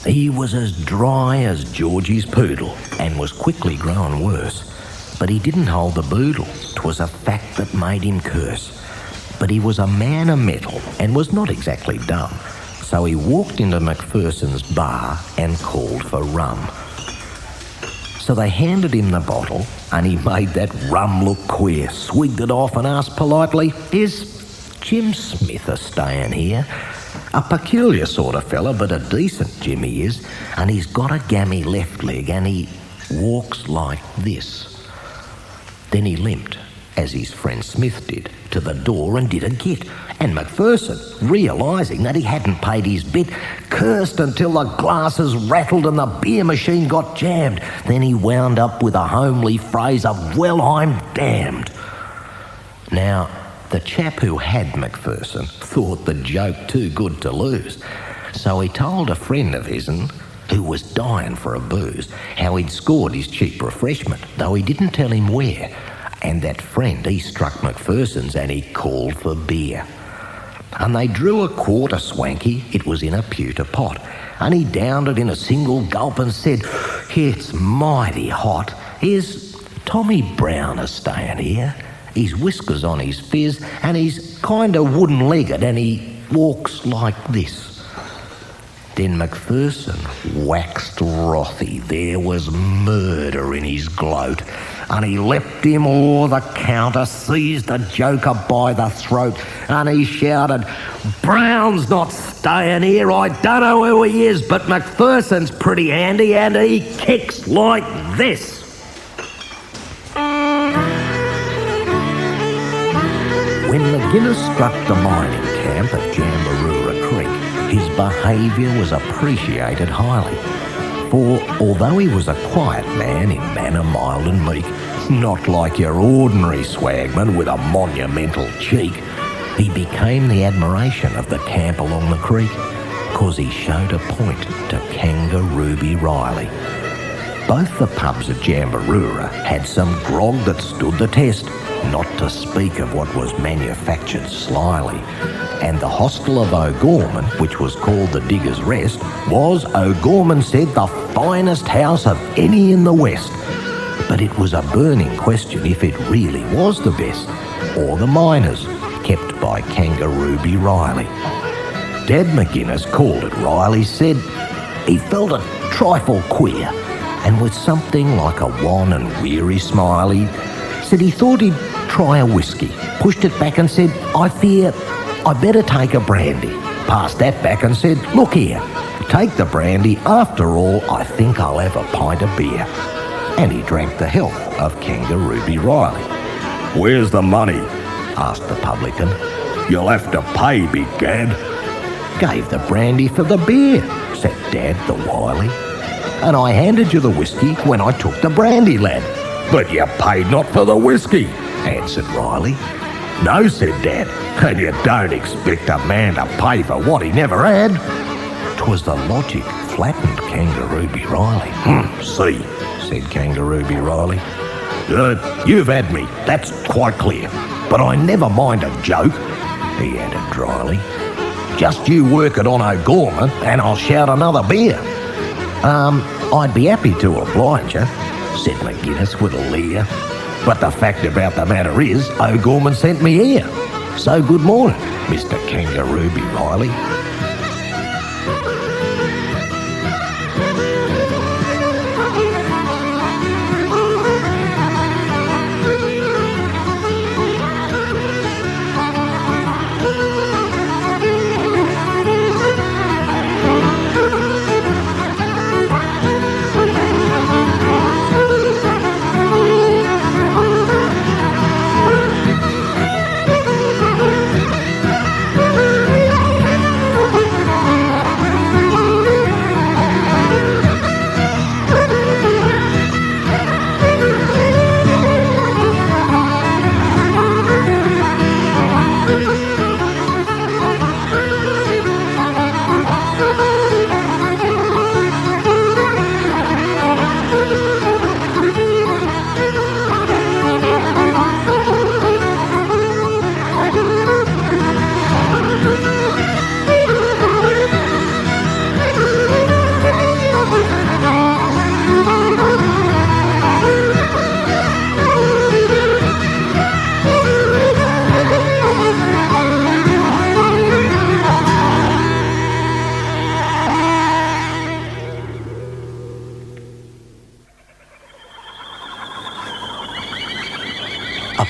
He was as dry as Georgie's poodle and was quickly growing worse. But he didn't hold the boodle. 'Twas a fact that made him curse. But he was a man of metal and was not exactly dumb. So he walked into McPherson's bar and called for rum. So they handed him the bottle, and he made that rum look queer, swigged it off and asked politely, "Is Jim Smith a staying here?" A peculiar sort of fella, but a decent Jim he is, and he's got a gammy left leg, and he walks like this. Then he limped, as his friend Smith did, to the door and did a git. And McPherson, realising that he hadn't paid his bit, cursed until the glasses rattled and the beer machine got jammed. Then he wound up with a homely phrase of, "Well, I'm damned." Now, the chap who had McPherson thought the joke too good to lose. So he told a friend of his'n, who was dying for a booze, how he'd scored his cheap refreshment, though he didn't tell him where. And that friend, he struck McPherson's and he called for beer. And they drew a quart of swanky, it was in a pewter pot, and he downed it in a single gulp and said, "It's mighty hot. Is Tommy Brown a staying here? He's whiskers on his fizz, and he's kind of wooden-legged, and he walks like this." Then McPherson waxed wrathy. There was murder in his gloat, and he leapt him o'er the counter, seized the joker by the throat, and he shouted, "Brown's not staying here. I don't know who he is, but McPherson's pretty handy, and he kicks like this." When McGuinness struck the mining camp at Jamberoora Creek, his behaviour was appreciated highly. For although he was a quiet man in manner, mild and meek, not like your ordinary swagman with a monumental cheek, he became the admiration of the camp along the creek, 'cause he showed a point to Kangarooby Riley. Both the pubs at Jamberoora had some grog that stood the test, not to speak of what was manufactured slyly. And the hostel of O'Gorman, which was called the Diggers' Rest, was, O'Gorman said, the finest house of any in the West. But it was a burning question if it really was the best, or the miners, kept by Kangarooby Riley. Dad McGuinness called it. Riley said he felt a trifle queer, and with something like a wan and weary smile, he said he thought he'd try a whiskey, pushed it back and said, "I fear I better take a brandy." Passed that back and said, "Look here, take the brandy. After all, I think I'll have a pint of beer." And he drank the health of Kangarooby Riley. "Where's the money?" asked the publican. "You'll have to pay, big gad." "Gave the brandy for the beer," said Dad the wily. "And I handed you the whiskey when I took the brandy, lad." "But you paid not for the whiskey," answered Riley. "No," said Dad, "and you don't expect a man to pay for what he never had." 'Twas the logic flattened Kangarooby Riley. "See," said Kangarooby Riley. "You've had me, that's quite clear. But I never mind a joke," he added dryly. "Just you work it on O'Gorman and I'll shout another beer." "I'd be happy to oblige you," said McGuinness with a leer. "But the fact about the matter is, O'Gorman sent me here. So good morning, Mr. Kangarooby Riley."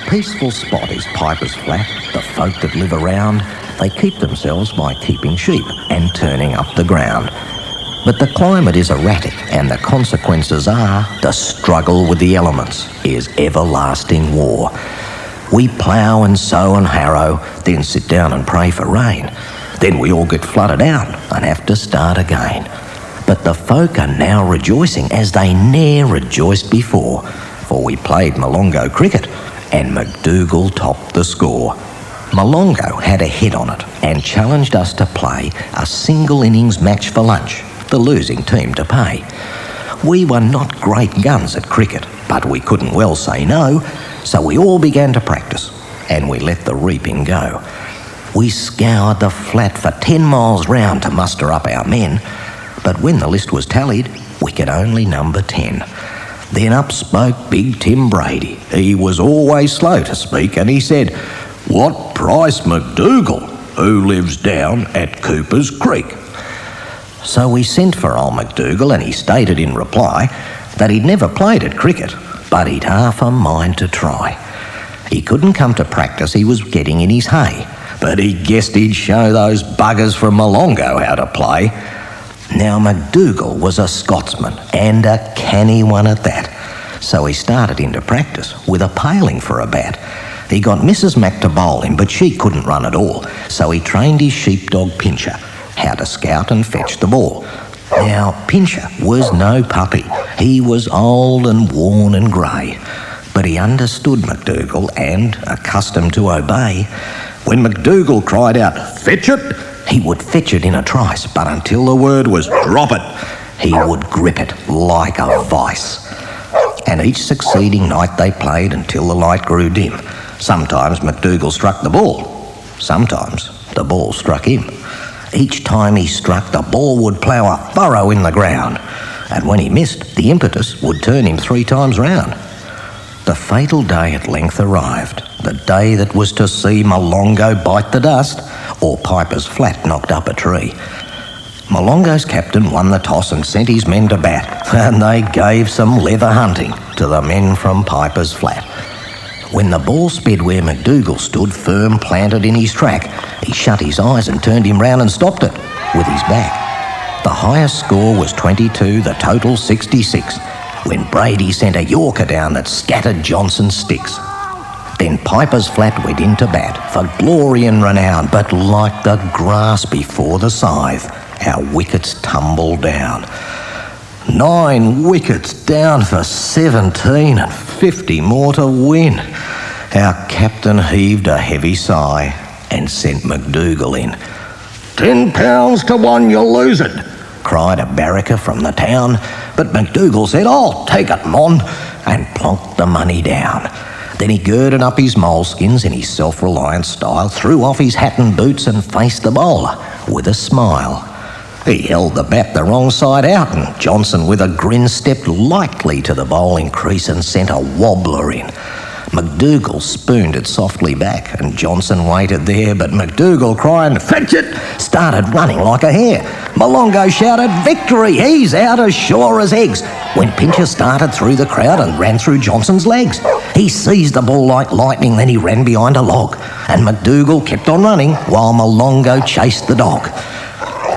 peaceful spot is Piper's Flat. The folk that live around, they keep themselves by keeping sheep and turning up the ground. But the climate is erratic, and the consequences are the struggle with the elements is everlasting war. We plough and sow and harrow, then sit down and pray for rain. Then we all get flooded out and have to start again. But the folk are now rejoicing as they ne'er rejoiced before, for we played Molongo cricket and McDougall topped the score. Molongo had a hit on it and challenged us to play a single innings match for lunch, the losing team to pay. We were not great guns at cricket, but we couldn't well say no, so we all began to practice, and we let the reaping go. We scoured the flat for 10 miles round to muster up our men, but when the list was tallied, we could only number 10. Then up spoke Big Tim Brady. He was always slow to speak, and he said, "What price McDougall, who lives down at Cooper's Creek?" So we sent for old McDougall, and he stated in reply that he'd never played at cricket, but he'd half a mind to try. He couldn't come to practice, he was getting in his hay, but he guessed he'd show those buggers from Molongo how to play. Now McDougall was a Scotsman, and a canny one at that, so he started into practice with a paling for a bat. He got Mrs. Mac to bowl him, but she couldn't run at all, so he trained his sheepdog Pincher how to scout and fetch the ball. Now, Pincher was no puppy. He was old and worn and grey, but he understood McDougall and, accustomed to obey, when McDougall cried out, "Fetch it!" he would fetch it in a trice, but until the word was "drop it," he would grip it like a vice. And each succeeding night they played until the light grew dim. Sometimes McDougall struck the ball. Sometimes the ball struck him. Each time he struck, the ball would plough a furrow in the ground, and when he missed, the impetus would turn him 3 times round. The fatal day at length arrived, the day that was to see Molongo bite the dust or Piper's Flat knocked up a tree. Molongo's captain won the toss and sent his men to bat, and they gave some leather hunting to the men from Piper's Flat. When the ball sped where McDougall stood firm planted in his track, he shut his eyes and turned him round and stopped it with his back. The highest score was 22, the total 66, when Brady sent a Yorker down that scattered Johnson's sticks. Then Piper's Flat went into bat for glory and renown, but like the grass before the scythe, our wickets tumbled down. 9 wickets down for 17 and 50 more to win. Our captain heaved a heavy sigh and sent McDougall in. £10 to 1, you'll lose it, cried a barracker from the town, but McDougall said, "I'll take it, mon," and plonked the money down. Then he girded up his moleskins in his self-reliant style, threw off his hat and boots and faced the bowler with a smile. He held the bat the wrong side out, and Johnson with a grin stepped lightly to the bowling crease and sent a wobbler in. McDougall spooned it softly back, and Johnson waited there, but McDougall, crying, "Fetch it!" started running like a hare. Molongo shouted, "Victory! He's out as sure as eggs!" when Pincher started through the crowd and ran through Johnson's legs. He seized the ball like lightning, then he ran behind a log, and McDougall kept on running while Molongo chased the dog.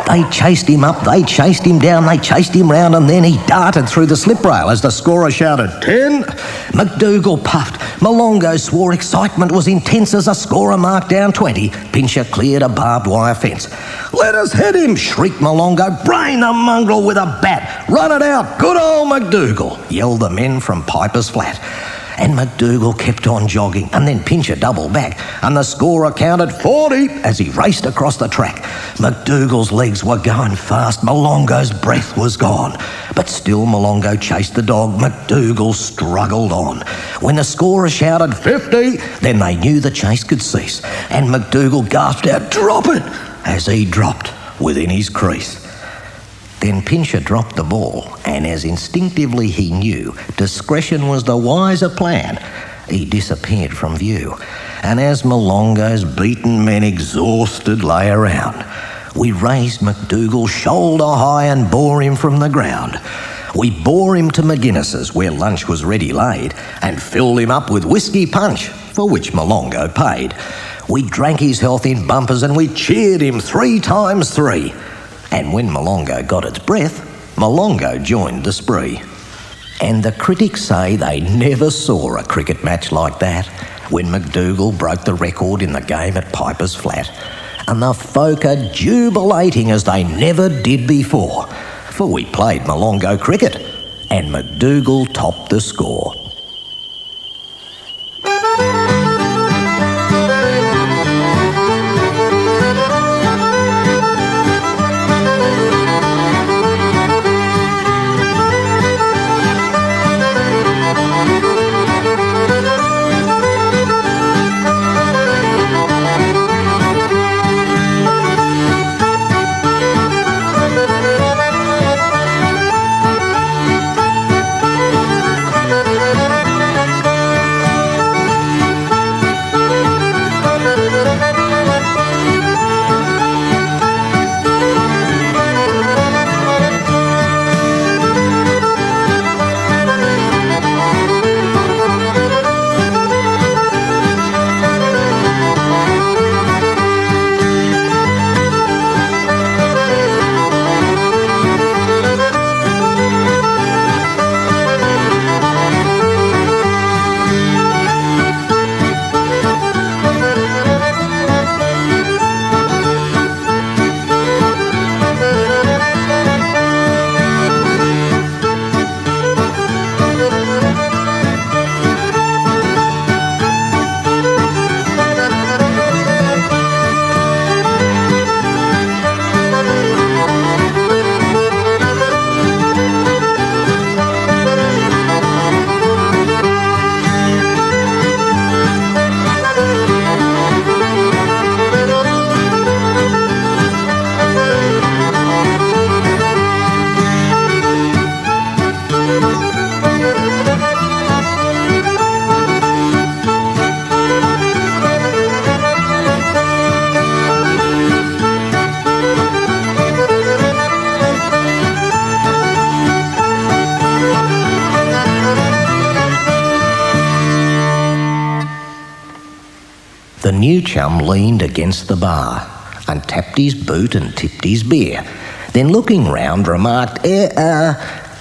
They chased him up, they chased him down, they chased him round, and then he darted through the slip rail as the scorer shouted, "10!" McDougall puffed. Molongo swore excitement was intense as the scorer marked down 20. Pincher cleared a barbed wire fence. "Let us hit him!" shrieked Molongo. "Brain the mongrel with a bat! Run it out! Good old McDougall!" yelled the men from Piper's Flat. And McDougall kept on jogging, and then Pincher doubled back, and the scorer counted 40 as he raced across the track. McDougall's legs were going fast, Molongo's breath was gone. But still Molongo chased the dog, McDougall struggled on. When the scorer shouted 50, then they knew the chase could cease, and McDougall gasped out, "Drop it!" as he dropped within his crease. Then Pincher dropped the ball, and as instinctively he knew discretion was the wiser plan, he disappeared from view. And as Molongo's beaten men exhausted lay around, we raised McDougall shoulder high and bore him from the ground. We bore him to McGuinness's, where lunch was ready laid, and filled him up with whiskey punch for which Molongo paid. We drank his health in bumpers and we cheered him 3 times 3. And when Molongo got its breath, Molongo joined the spree. And the critics say they never saw a cricket match like that, when McDougall broke the record in the game at Piper's Flat. And the folk are jubilating as they never did before, for we played Molongo cricket, and McDougall topped the score. The new chum leaned against the bar and tapped his boot and tipped his beer. Then looking round remarked,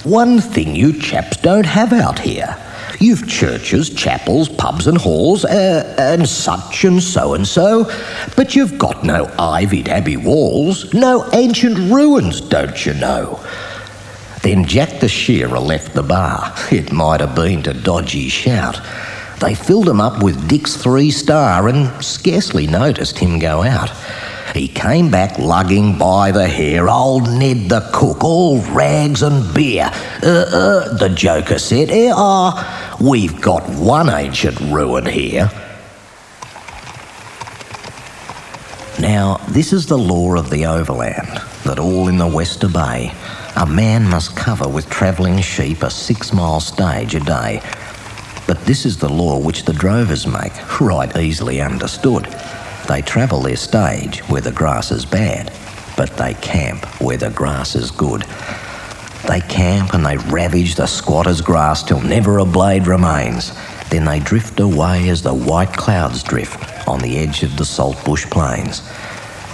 one thing you chaps don't have out here. You've churches, chapels, pubs and halls, and such and so, but you've got no ivied abbey walls, no ancient ruins, don't you know? Then Jack the Shearer left the bar. It might have been to dodge his shout. They filled him up with Dick's 3-star and scarcely noticed him go out. He came back lugging by the hair old Ned the cook, all rags and beer. The joker said, we've got one ancient ruin here. Now, this is the law of the overland, that all in the Wester Bay, a man must cover with travelling sheep a 6-mile stage a day. But this is the law which the drovers make, right easily understood. They travel their stage where the grass is bad, but they camp where the grass is good. They camp and they ravage the squatter's grass till never a blade remains. Then they drift away as the white clouds drift on the edge of the saltbush plains.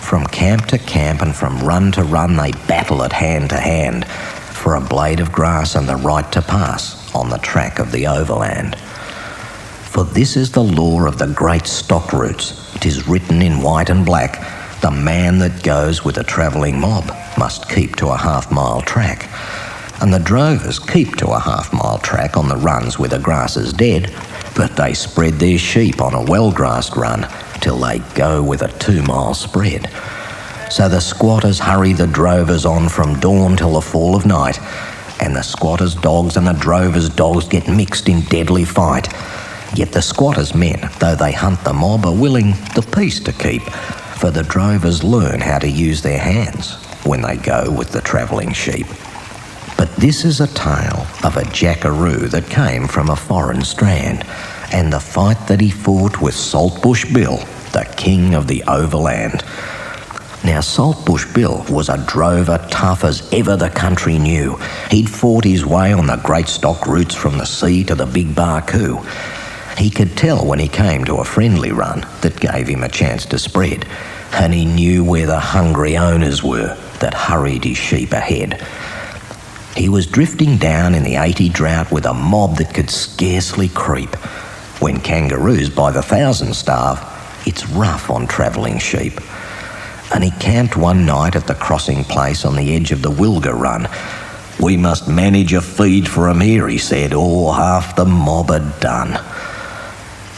From camp to camp and from run to run they battle at hand to hand for a blade of grass and the right to pass on the track of the overland. For this is the law of the great stock routes. It is written in white and black. The man that goes with a travelling mob must keep to a half-mile track. And the drovers keep to a half-mile track on the runs where the grass is dead, but they spread their sheep on a well-grassed run till they go with a 2-mile spread. So the squatters hurry the drovers on from dawn till the fall of night, and the squatters' dogs and the drovers' dogs get mixed in deadly fight. Yet the squatters' men, though they hunt the mob, are willing the peace to keep, for the drovers learn how to use their hands when they go with the travelling sheep. But this is a tale of a jackaroo that came from a foreign strand, and the fight that he fought with Saltbush Bill, the king of the overland. Now, Saltbush Bill was a drover tough as ever the country knew. He'd fought his way on the great stock routes from the sea to the Big Barcoo. He could tell when he came to a friendly run that gave him a chance to spread, and he knew where the hungry owners were that hurried his sheep ahead. He was drifting down in the 80 drought with a mob that could scarcely creep. When kangaroos by the thousand starve, it's rough on travelling sheep. And he camped one night at the crossing place on the edge of the Wilga Run. "We must manage a feed for 'em here," he said, or half the mob had done.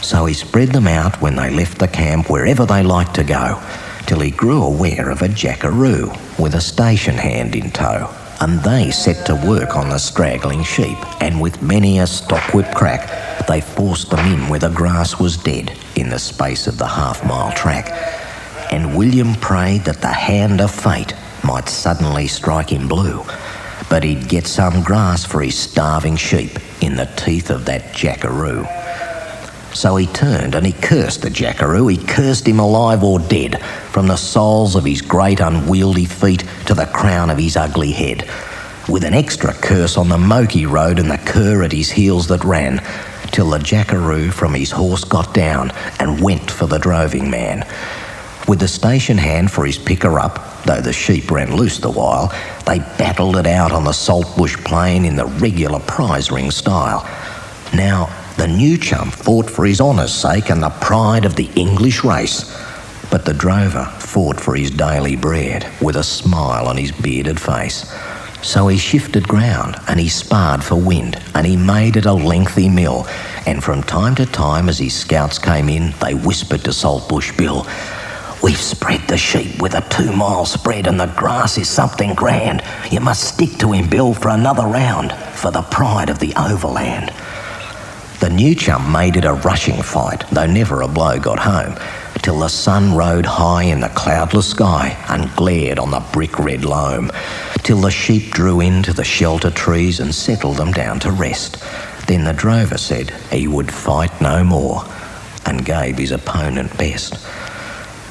So he spread them out when they left the camp wherever they liked to go, till he grew aware of a jackaroo with a station hand in tow. And they set to work on the straggling sheep, and with many a stockwhip crack, they forced them in where the grass was dead in the space of the half-mile track. And William prayed that the hand of fate might suddenly strike him blue, but he'd get some grass for his starving sheep in the teeth of that jackaroo. So he turned and he cursed the jackaroo. He cursed him alive or dead, from the soles of his great unwieldy feet to the crown of his ugly head, with an extra curse on the Moki road and the cur at his heels that ran, till the jackaroo from his horse got down and went for the droving man. With the station hand for his picker-up, though the sheep ran loose the while, they battled it out on the saltbush plain in the regular prize ring style. Now, the new chum fought for his honour's sake and the pride of the English race, but the drover fought for his daily bread with a smile on his bearded face. So he shifted ground and he sparred for wind and he made it a lengthy mill, and from time to time as his scouts came in, they whispered to Saltbush Bill, "We've spread the sheep with a 2-mile spread and the grass is something grand. You must stick to him, Bill, for another round, for the pride of the overland." The new chum made it a rushing fight, though never a blow got home, till the sun rode high in the cloudless sky and glared on the brick-red loam, till the sheep drew into the shelter trees and settled them down to rest. Then the drover said he would fight no more and gave his opponent best.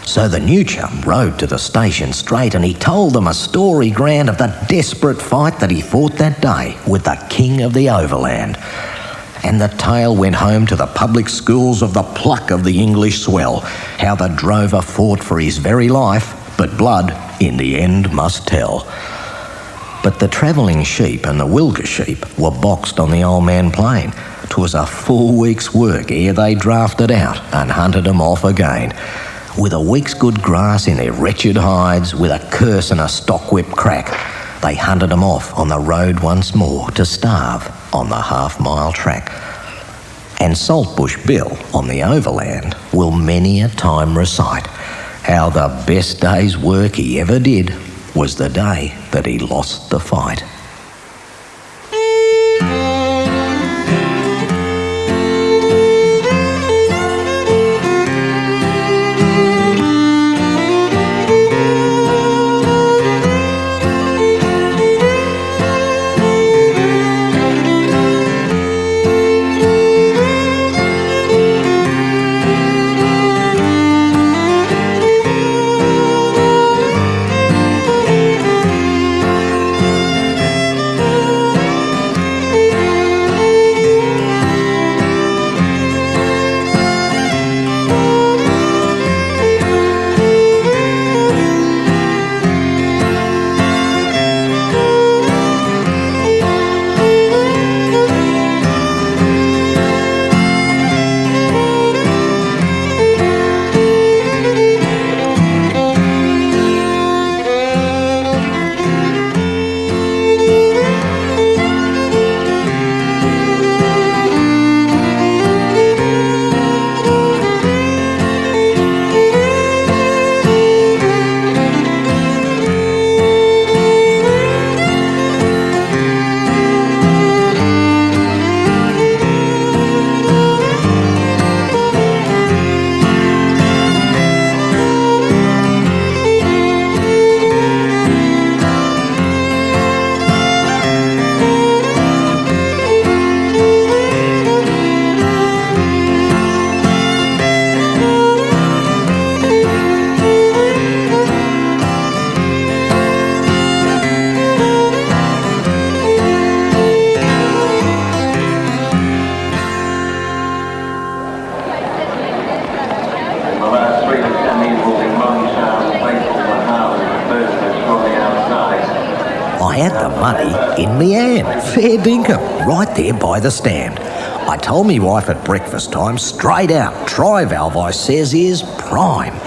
So the new chum rode to the station straight and he told them a story grand of the desperate fight that he fought that day with the king of the overland. And the tale went home to the public schools of the pluck of the English swell, how the drover fought for his very life, but blood in the end must tell. But the travelling sheep and the Wilga sheep were boxed on the Old Man Plain. 'Twas a full week's work ere they drafted out and hunted 'em off again. With a week's good grass in their wretched hides, with a curse and a stockwhip crack, they hunted 'em off on the road once more to starve on the half-mile track. And Saltbush Bill on the overland will many a time recite how the best day's work he ever did was the day that he lost the fight. I had the money in me hand, fair dinkum, right there by the stand. I told me wife at breakfast time, straight out, Tri-Valve, I says, is prime.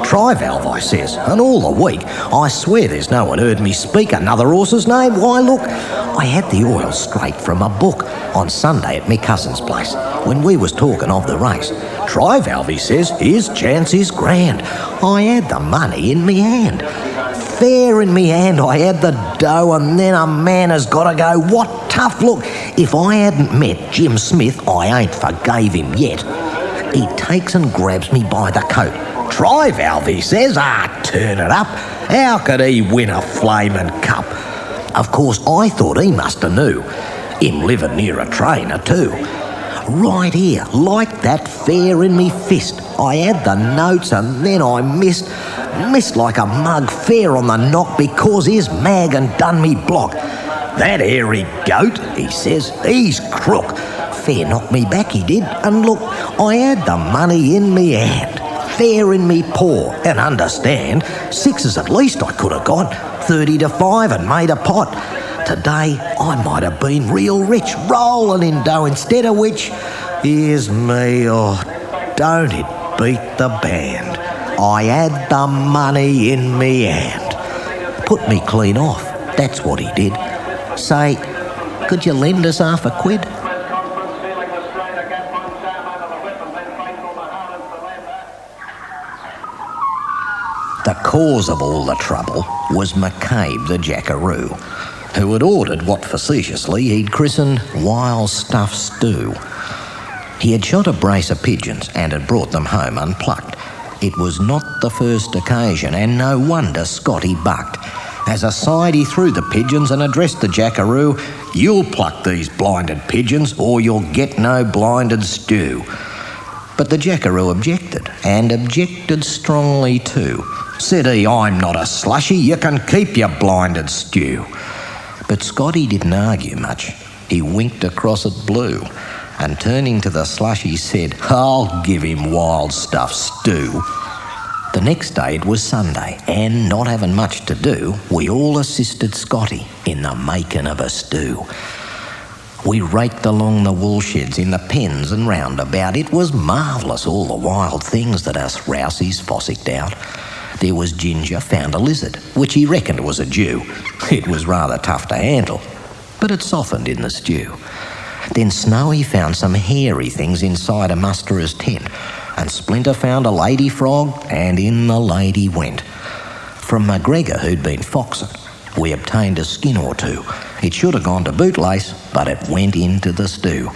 Tri-Valve, I says, and all the week, I swear there's no one heard me speak another horse's name. Why, look, I had the oil straight from a book on Sunday at me cousin's place when we was talking of the race. Tri-Valve, he says, his chance is grand. I had the money in me hand. Fair in me hand, I had the dough, and then a man has got to go. What tough look. If I hadn't met Jim Smith, I ain't forgave him yet. He takes and grabs me by the coat. Tri-Valve, he says, turn it up. How could he win a flaming cup? Of course, I thought he must have knew. Him living near a trainer too. Right here, like that, fair in me fist. I had the notes and then I missed like a mug, fair on the knock, because his mag and done me block. That hairy goat, he says, he's crook. Fair knocked me back, he did, and look, I had the money in me hand, fair in me paw, and understand, sixes at least I could have got, 30-5 and made a pot. Today I might have been real rich, rolling in dough, instead of which, here's me, oh, don't it beat the band. I had the money in me hand. Put me clean off, that's what he did. Say, could you lend us £50? The cause of all the trouble was McCabe the Jackaroo, who had ordered what facetiously he'd christened wild stuff stew. He had shot a brace of pigeons and had brought them home unplucked. It was not the first occasion, and no wonder Scotty bucked. As a side, he threw the pigeons and addressed the Jackaroo, "You'll pluck these blinded pigeons, or you'll get no blinded stew." But the Jackaroo objected, and objected strongly too. Said he, "I'm not a slushy, you can keep your blinded stew." But Scotty didn't argue much. He winked across at Blue, and turning to the slushy said, "I'll give him wild stuff stew." The next day it was Sunday, and not having much to do, we all assisted Scotty in the making of a stew. We raked along the woolsheds in the pens and round about. It was marvellous, all the wild things that us rousies fossicked out. There was Ginger found a lizard, which he reckoned was a Jew. It was rather tough to handle, but it softened in the stew. Then Snowy found some hairy things inside a musterer's tent, and Splinter found a lady frog, and in the lady went. From McGregor, who'd been foxing, we obtained a skin or two. It should have gone to bootlace, but it went into the stew.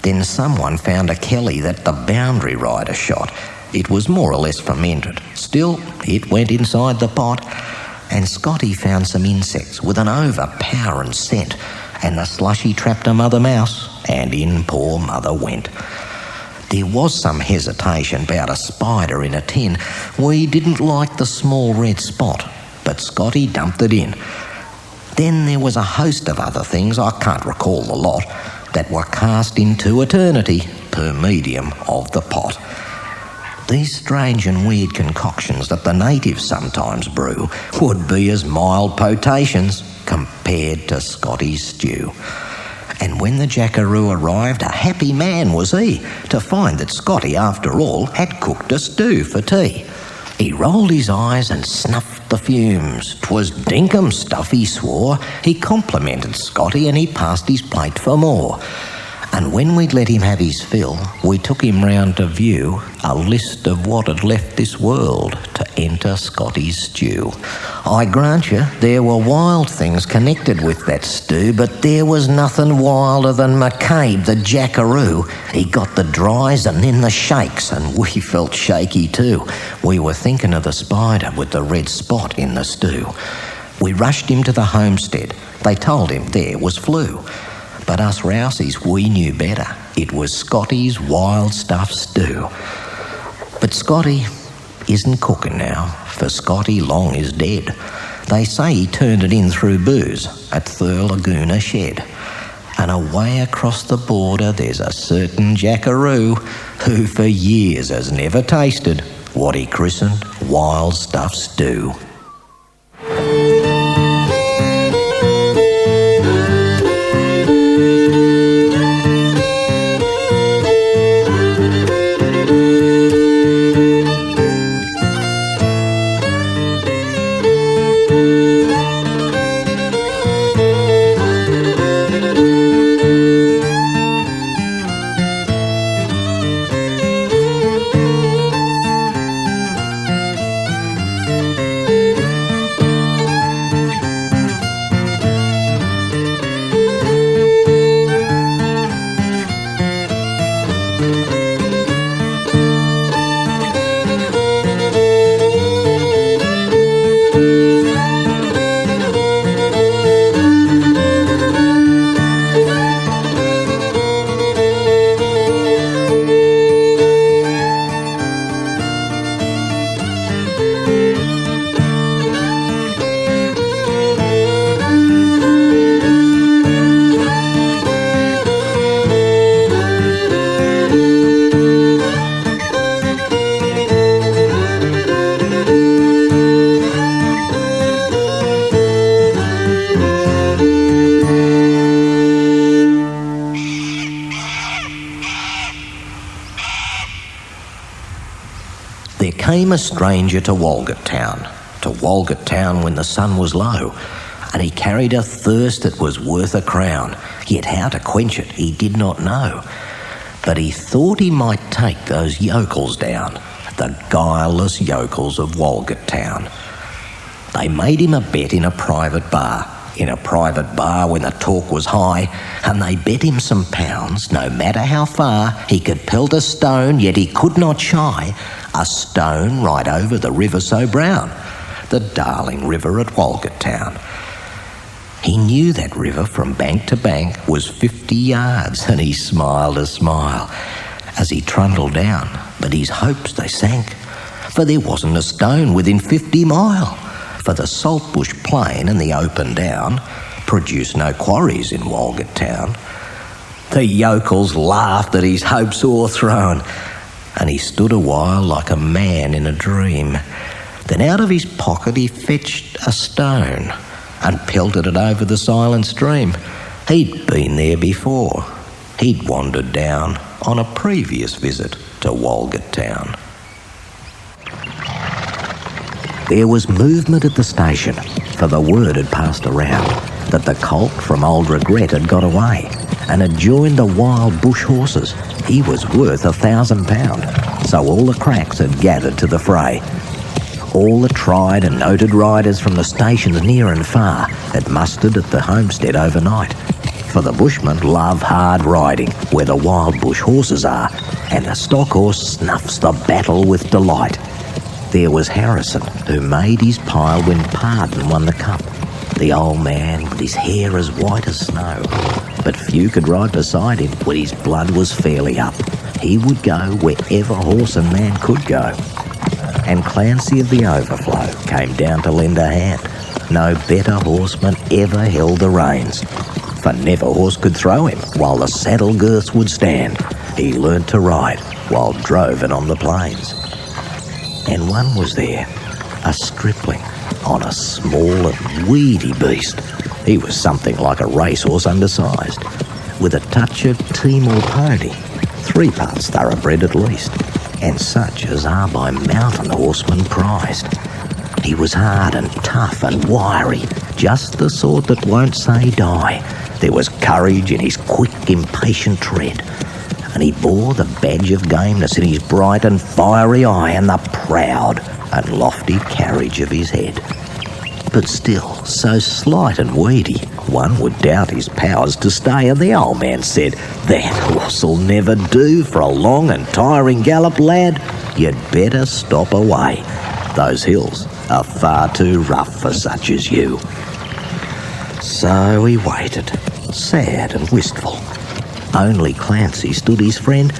Then someone found a Kelly that the boundary rider shot. It was more or less fermented. Still, it went inside the pot. And Scotty found some insects with an overpowering scent, and the slushy trapped a mother mouse, and in poor mother went. There was some hesitation about a spider in a tin. We didn't like the small red spot, but Scotty dumped it in. Then there was a host of other things, I can't recall the lot, that were cast into eternity per medium of the pot. These strange and weird concoctions that the natives sometimes brew would be as mild potations compared to Scotty's stew. And when the Jackaroo arrived, a happy man was he to find that Scotty, after all, had cooked a stew for tea. He rolled his eyes and snuffed the fumes. 'Twas dinkum stuff, he swore. He complimented Scotty and he passed his plate for more. And when we'd let him have his fill, we took him round to view a list of what had left this world to enter Scotty's stew. I grant you, there were wild things connected with that stew, but there was nothing wilder than McCabe the Jackaroo. He got the dries and then the shakes, and we felt shaky too. We were thinking of the spider with the red spot in the stew. We rushed him to the homestead. They told him there was flu. But us rousies, we knew better. It was Scotty's wild stuff stew. But Scotty isn't cooking now, for Scotty long is dead. They say he turned it in through booze at Thur Laguna Shed. And away across the border there's a certain Jackaroo who for years has never tasted what he christened wild stuff stew. a stranger to Walgett Town when the sun was low, and he carried a thirst that was worth a crown, yet how to quench it he did not know. But he thought he might take those yokels down, the guileless yokels of Walgett Town. They made him a bet in a private bar when the talk was high, and they bet him some pounds, no matter how far he could pelt a stone, yet he could not shy, a stone right over the river so brown, the darling river at Walgett Town. He knew that river from bank to bank was 50 yards, and he smiled a smile as he trundled down, but his hopes they sank, for there wasn't a stone within 50 mile. For the saltbush plain and the open down produced no quarries in Walgett Town. The yokels laughed at his hopes o'erthrown, and he stood a while like a man in a dream. Then out of his pocket he fetched a stone and pelted it over the silent stream. He'd been there before. He'd wandered down on a previous visit to Walgett Town. There was movement at the station, for the word had passed around that the colt from Old Regret had got away and had joined the wild bush horses. He was worth £1,000, so all the cracks had gathered to the fray. All the tried and noted riders from the stations near and far had mustered at the homestead overnight, for the bushmen love hard riding where the wild bush horses are, and the stock horse snuffs the battle with delight. There was Harrison, who made his pile when Pardon won the cup, the old man with his hair as white as snow. But few could ride beside him when his blood was fairly up. He would go wherever horse and man could go. And Clancy of the Overflow came down to lend a hand. No better horseman ever held the reins, for never horse could throw him while the saddle girths would stand. He learnt to ride while droving on the plains. And one was there, a stripling on a small and weedy beast. He was something like a racehorse undersized, with a touch of Timor pony, 3 parts thoroughbred at least, and such as are by mountain horsemen prized. He was hard and tough and wiry, just the sort that won't say die. There was courage in his quick, impatient tread, and he bore the badge of gameness in his bright and fiery eye and the proud and lofty carriage of his head. But still, so slight and weedy, one would doubt his powers to stay, and the old man said, "That horse'll never do for a long and tiring gallop, lad. You'd better stop away. Those hills are far too rough for such as you." So he waited, sad and wistful. Only Clancy stood his friend.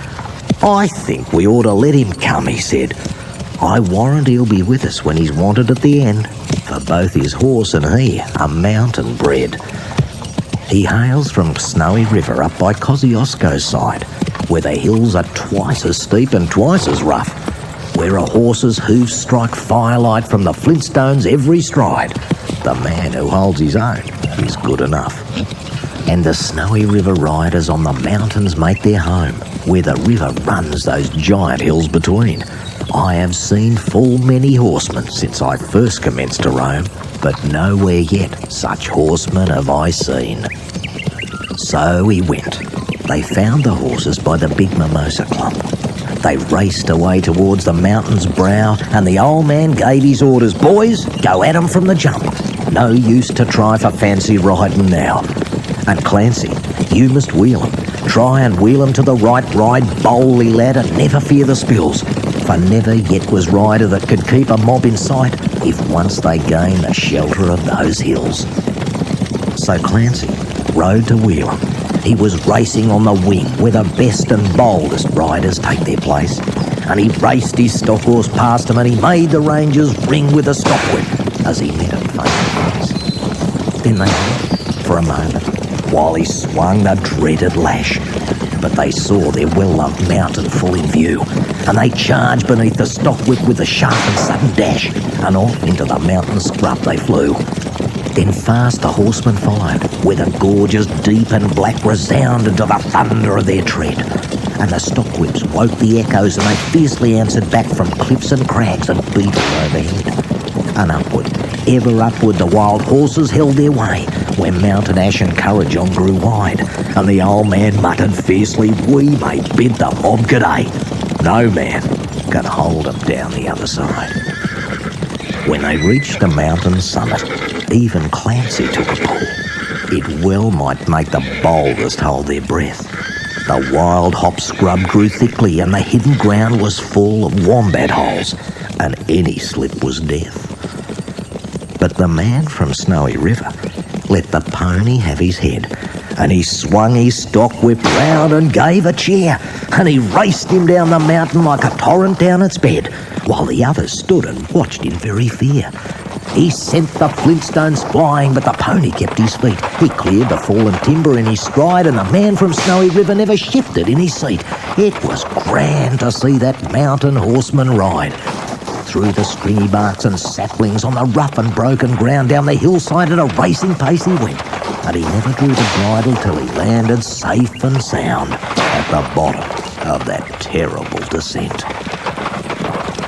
"I think we ought to let him come," he said. "I warrant he'll be with us when he's wanted at the end, for both his horse and he are mountain bred. He hails from Snowy River up by Kosciuszko's side, where the hills are twice as steep and twice as rough, where a horse's hoofs strike firelight from the flintstones every stride. The man who holds his own is good enough. And the Snowy River riders on the mountains make their home, where the river runs those giant hills between. I have seen full many horsemen since I first commenced to roam, but nowhere yet such horsemen have I seen." So he went. They found the horses by the big mimosa clump. They raced away towards the mountain's brow, and the old man gave his orders, "Boys, go at 'em from the jump. No use to try for fancy riding now. And Clancy, you must wheel 'em. Try and wheel 'em to the right, ride boldly, lad, and never fear the spills, for never yet was rider that could keep a mob in sight if once they gain the shelter of those hills." So Clancy rode to wheel 'em. He was racing on the wing where the best and boldest riders take their place, and he raced his stock horse past him, and he made the rangers ring with a stockwhip as he met 'em face to face. Then they met for a moment, while he swung the dreaded lash, but they saw their well-loved mountain full in view, and they charged beneath the stockwhip with a sharp and sudden dash, and off into the mountain scrub they flew. Then fast the horsemen followed, where the gorges deep and black resounded to the thunder of their tread, and the stock whips woke the echoes, and they fiercely answered back from cliffs and crags and beat overhead. And upward, ever upward, the wild horses held their way, where mountain ash and Currajong grew wide, and the old man muttered fiercely, "We may bid the mob good day. No man can hold 'em down the other side." When they reached the mountain summit, even Clancy took a pull. It well might make the boldest hold their breath. The wild hop scrub grew thickly, and the hidden ground was full of wombat holes, and any slip was death. But the man from Snowy River let the pony have his head, and he swung his stock whip round and gave a cheer, and he raced him down the mountain like a torrent down its bed, while the others stood and watched in very fear. He sent the flintstones flying, but the pony kept his feet. He cleared the fallen timber in his stride, and the man from Snowy River never shifted in his seat. It was grand to see that mountain horseman ride. Through the stringy barks and saplings, on the rough and broken ground, down the hillside at a racing pace he went, and he never drew the bridle till he landed safe and sound at the bottom of that terrible descent.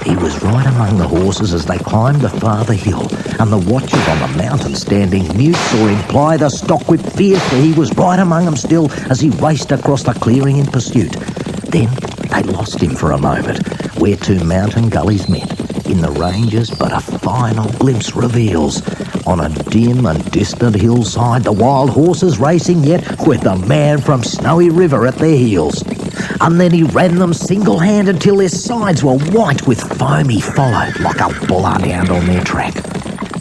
He was right among the horses as they climbed the farther hill, and the watchers on the mountain standing mute saw him ply the stock whip fiercely. He was right among them still as he raced across the clearing in pursuit. Then they lost him for a moment, where two mountain gullies met in the ranges, but a final glimpse reveals, on a dim and distant hillside, the wild horses racing yet, with the man from Snowy River at their heels. And then he ran them single-handed till their sides were white with foam. He followed like a bloodhound on their track,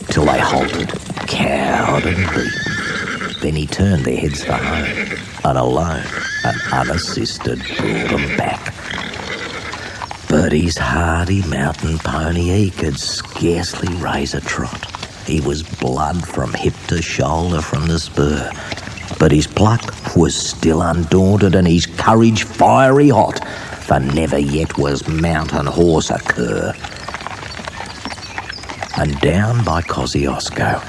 till they halted, cowed and beaten. Then he turned their heads for home, and alone and unassisted brought them back. But his hardy mountain pony, he could scarcely raise a trot. He was blood from hip to shoulder from the spur, but his pluck was still undaunted and his courage fiery hot, for never yet was mountain horse a cur. And down by Kosciuszko,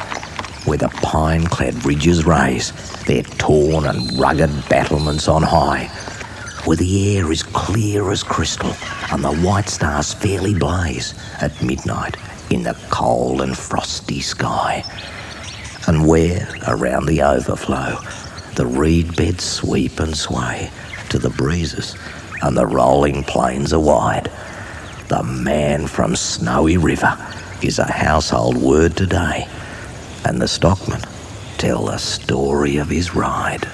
where the pine-clad ridges raise their torn and rugged battlements on high, where the air is clear as crystal and the white stars fairly blaze at midnight in the cold and frosty sky, and where, around the overflow, the reed beds sweep and sway to the breezes and the rolling plains are wide, the man from Snowy River is a household word today, and the stockmen tell the story of his ride.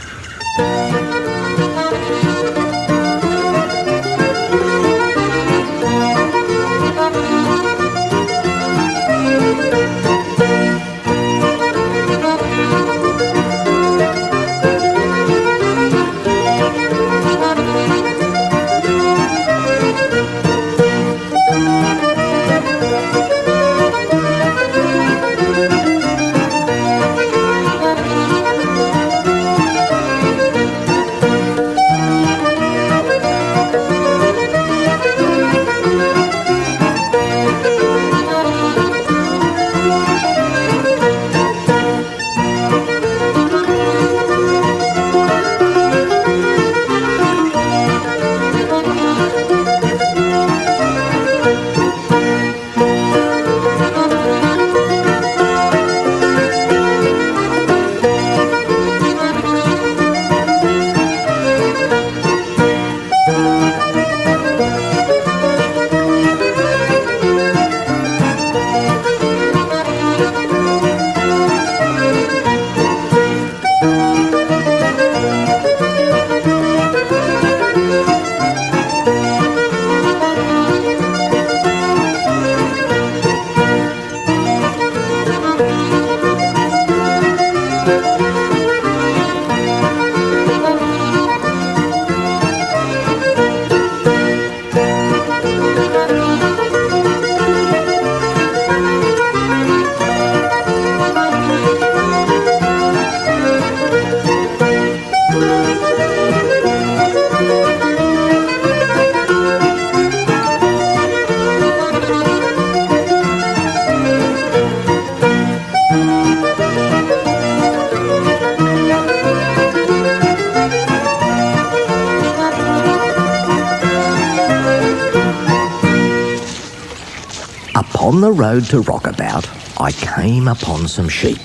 On the road to Rockabout, I came upon some sheep,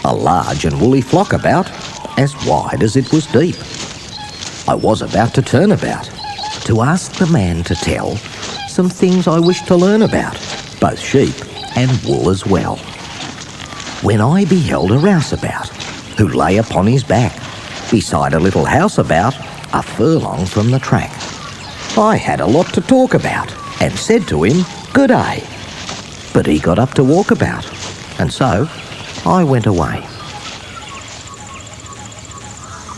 a large and woolly flock about, as wide as it was deep. I was about to turn about, to ask the man to tell some things I wished to learn about, both sheep and wool as well, when I beheld a rouseabout, who lay upon his back, beside a little house about a furlong from the track. I had a lot to talk about, and said to him, "Good day." But he got up to walk about, and so I went away.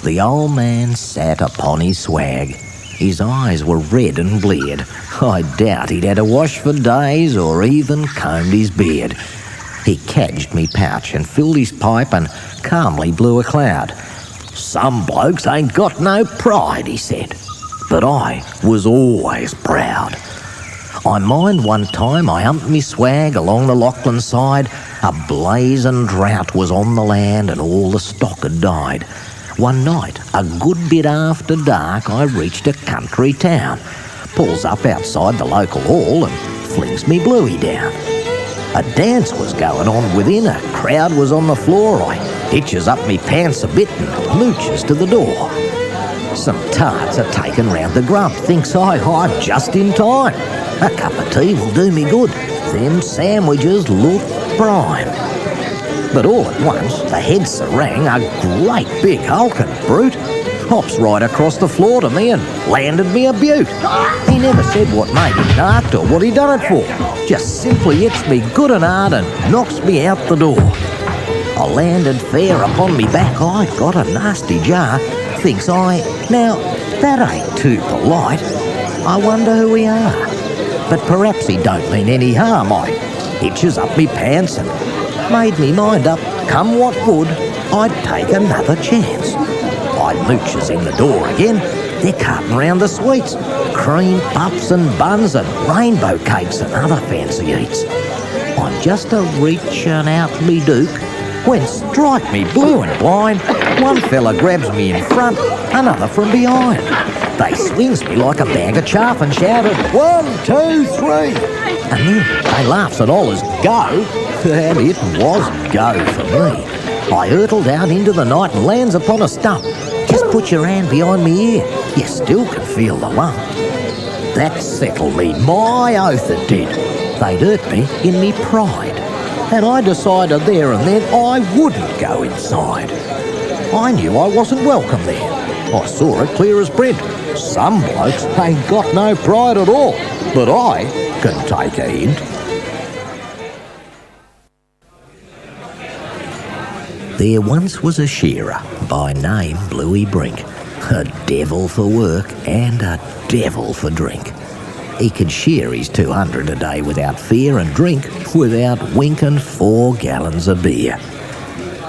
The old man sat upon his swag. His eyes were red and bleared. I doubt he'd had a wash for days or even combed his beard. He cadged me pouch and filled his pipe and calmly blew a cloud. "Some blokes ain't got no pride," he said, but I was always proud. I mind one time I humped me swag along the Lachlan side. A blazing drought was on the land and all the stock had died. One night, a good bit after dark, I reached a country town. Pulls up outside the local hall and flings me bluey down. A dance was going on within, a crowd was on the floor. I hitches up me pants a bit and mooches to the door. Some tarts are taken round the grub, thinks I'm just in time. A cup of tea will do me good, them sandwiches look prime. But all at once, the head serang, a great big hulking brute, hops right across the floor to me and landed me a beaut. He never said what made him knocked or what he done it for, just simply hits me good and hard and knocks me out the door. I landed fair upon me back, I got a nasty jar, thinks I, now that ain't too polite, I wonder who we are. But perhaps he don't mean any harm. I hitches up me pants and made me mind up, come what would, I'd take another chance. I mooches in the door again, they're carting round the sweets, cream puffs and buns and rainbow cakes and other fancy eats. I'm just a reaching out me duke, when strike me blue and blind, one fella grabs me in front, another from behind. They swings me like a bag of chaff and shouted, 1, 2, 3. And then they laughs at all as go, and it was go for me. I hurtled out into the night and lands upon a stump. Just put your hand behind me ear, you still can feel the lump. That settled me, my oath it did. They'd hurt me in me pride, and I decided there and then I wouldn't go inside. I knew I wasn't welcome there. I saw it clear as print. Some blokes ain't got no pride at all, but I can take a hint. There once was a shearer by name Bluey Brink, a devil for work and a devil for drink. He could shear his 200 a day without fear and drink without winking 4 gallons of beer.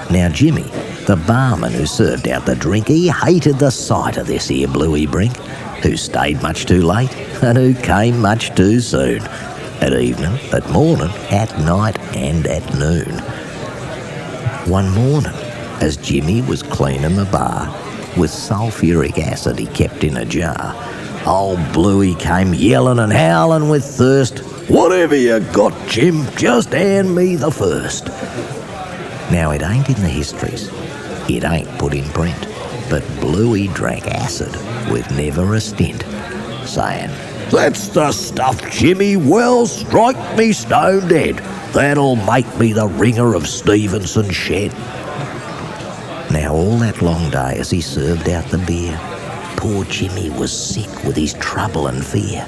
Now Jimmy, the barman who served out the drink, he hated the sight of this here Bluey Brink, who stayed much too late and who came much too soon, at evening, at morning, at night and at noon. One morning, as Jimmy was cleaning the bar, with sulphuric acid he kept in a jar, old Bluey came yelling and howling with thirst. "Whatever you got, Jim, just hand me the first." Now it ain't in the histories, it ain't put in print, but Bluey drank acid with never a stint, saying, "That's the stuff, Jimmy, well, strike me stone dead. That'll make me the ringer of Stevenson's shed." Now all that long day as he served out the beer, poor Jimmy was sick with his trouble and fear,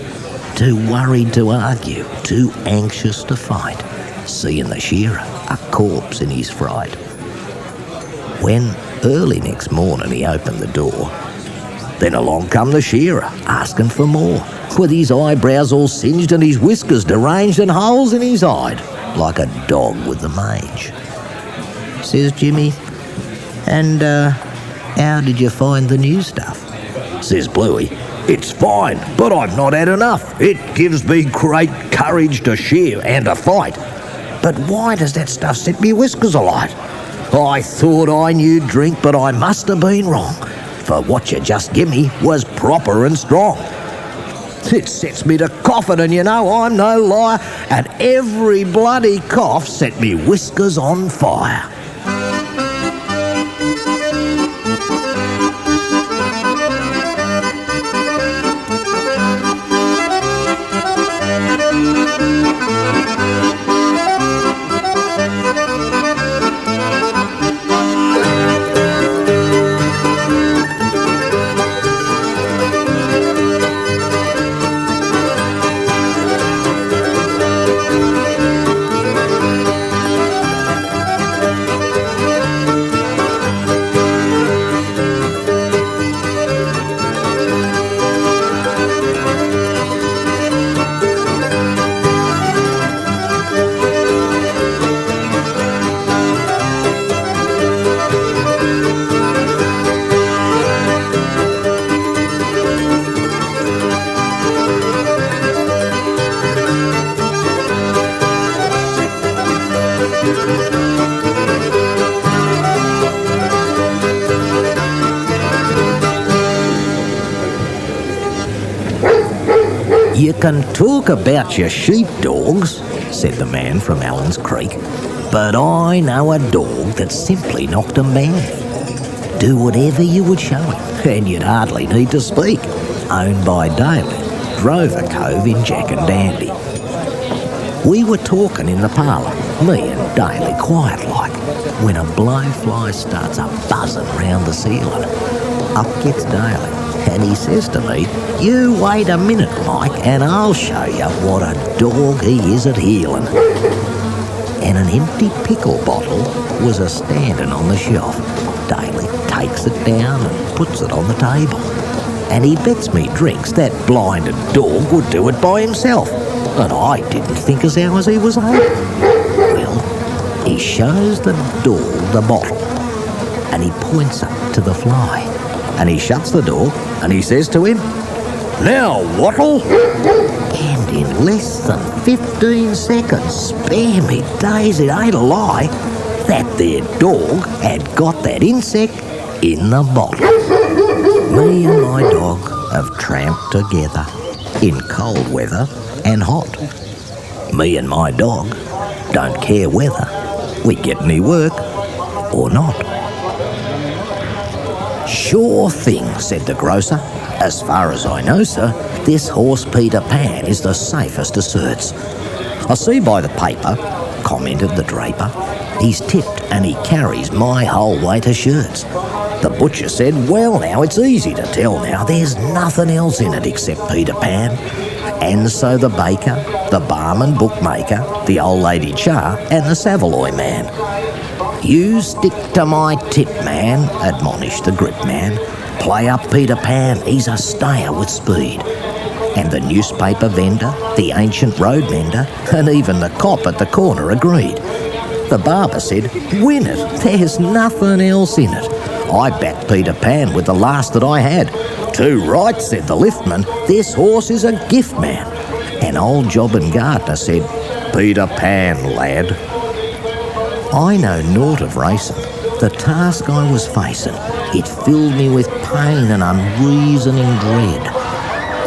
too worried to argue, too anxious to fight, seeing the shearer a corpse in his fright. When early next morning he opened the door, then along come the shearer, asking for more, with his eyebrows all singed and his whiskers deranged and holes in his hide, like a dog with the mange. Says Jimmy, "And, how did you find the new stuff?" Says Bluey, "It's fine, but I've not had enough. It gives me great courage to shear and to fight. But why does that stuff set me whiskers alight? I thought I knew drink, but I must have been wrong, for what you just give me was proper and strong." It sets me to coughing, and you know I'm no liar, and every bloody cough set me whiskers on fire. You can talk about your sheepdogs, said the man from Allen's Creek, but I know a dog that simply knocked 'em down. Do whatever you would show him, and you'd hardly need to speak. Owned by Daly, Drover Cove in Jack and Dandy. We were talking in the parlour, me and Daly, quiet-like, when a blowfly starts a buzzing round the ceiling. Up gets Daly, and he says to me, "You wait a minute, Mike, and I'll show you what a dog he is at healing." And an empty pickle bottle was a-standing on the shelf. Daly takes it down and puts it on the table. And he bets me drinks that blinded dog would do it by himself. And I didn't think as how as he was able. Well, he shows the dog the bottle, and he points up to the fly. And he shuts the door, and he says to him, "Now, Wattle." And in less than 15 seconds, spare me days, it ain't a lie, that there dog had got that insect in the bottle. Me and my dog have tramped together in cold weather and hot. Me and my dog don't care whether we get any work or not. "Sure thing," said the grocer. "As far as I know, sir, this horse Peter Pan is the safest of certs." "I see by the paper," commented the draper. "He's tipped and he carries my whole weight of shirts." The butcher said, "Well now, it's easy to tell now. There's nothing else in it except Peter Pan." And so the baker, the barman bookmaker, the old lady Char, and the Savoy man. "You stick to my tip, man," admonished the grip man. "Play up Peter Pan, he's a stayer with speed." And the newspaper vendor, the ancient road mender, and even the cop at the corner agreed. The barber said, "Win it, there's nothing else in it." I backed Peter Pan with the last that I had. "Too right," said the liftman, "this horse is a gift, man." And old Jobbin Gardner said, "Peter Pan, lad." I know naught of racing. The task I was facing, it filled me with pain and unreasoning dread.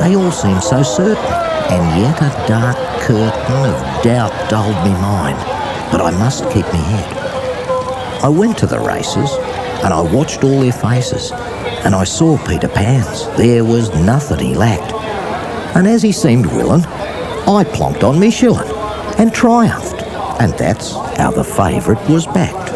They all seemed so certain, and yet a dark curtain of doubt dulled me mind. But I must keep me head. I went to the races, and I watched all their faces, and I saw Peter Pan's. There was nothing he lacked. And as he seemed willing, I plonked on me shilling and triumphed. And that's how the favourite was backed.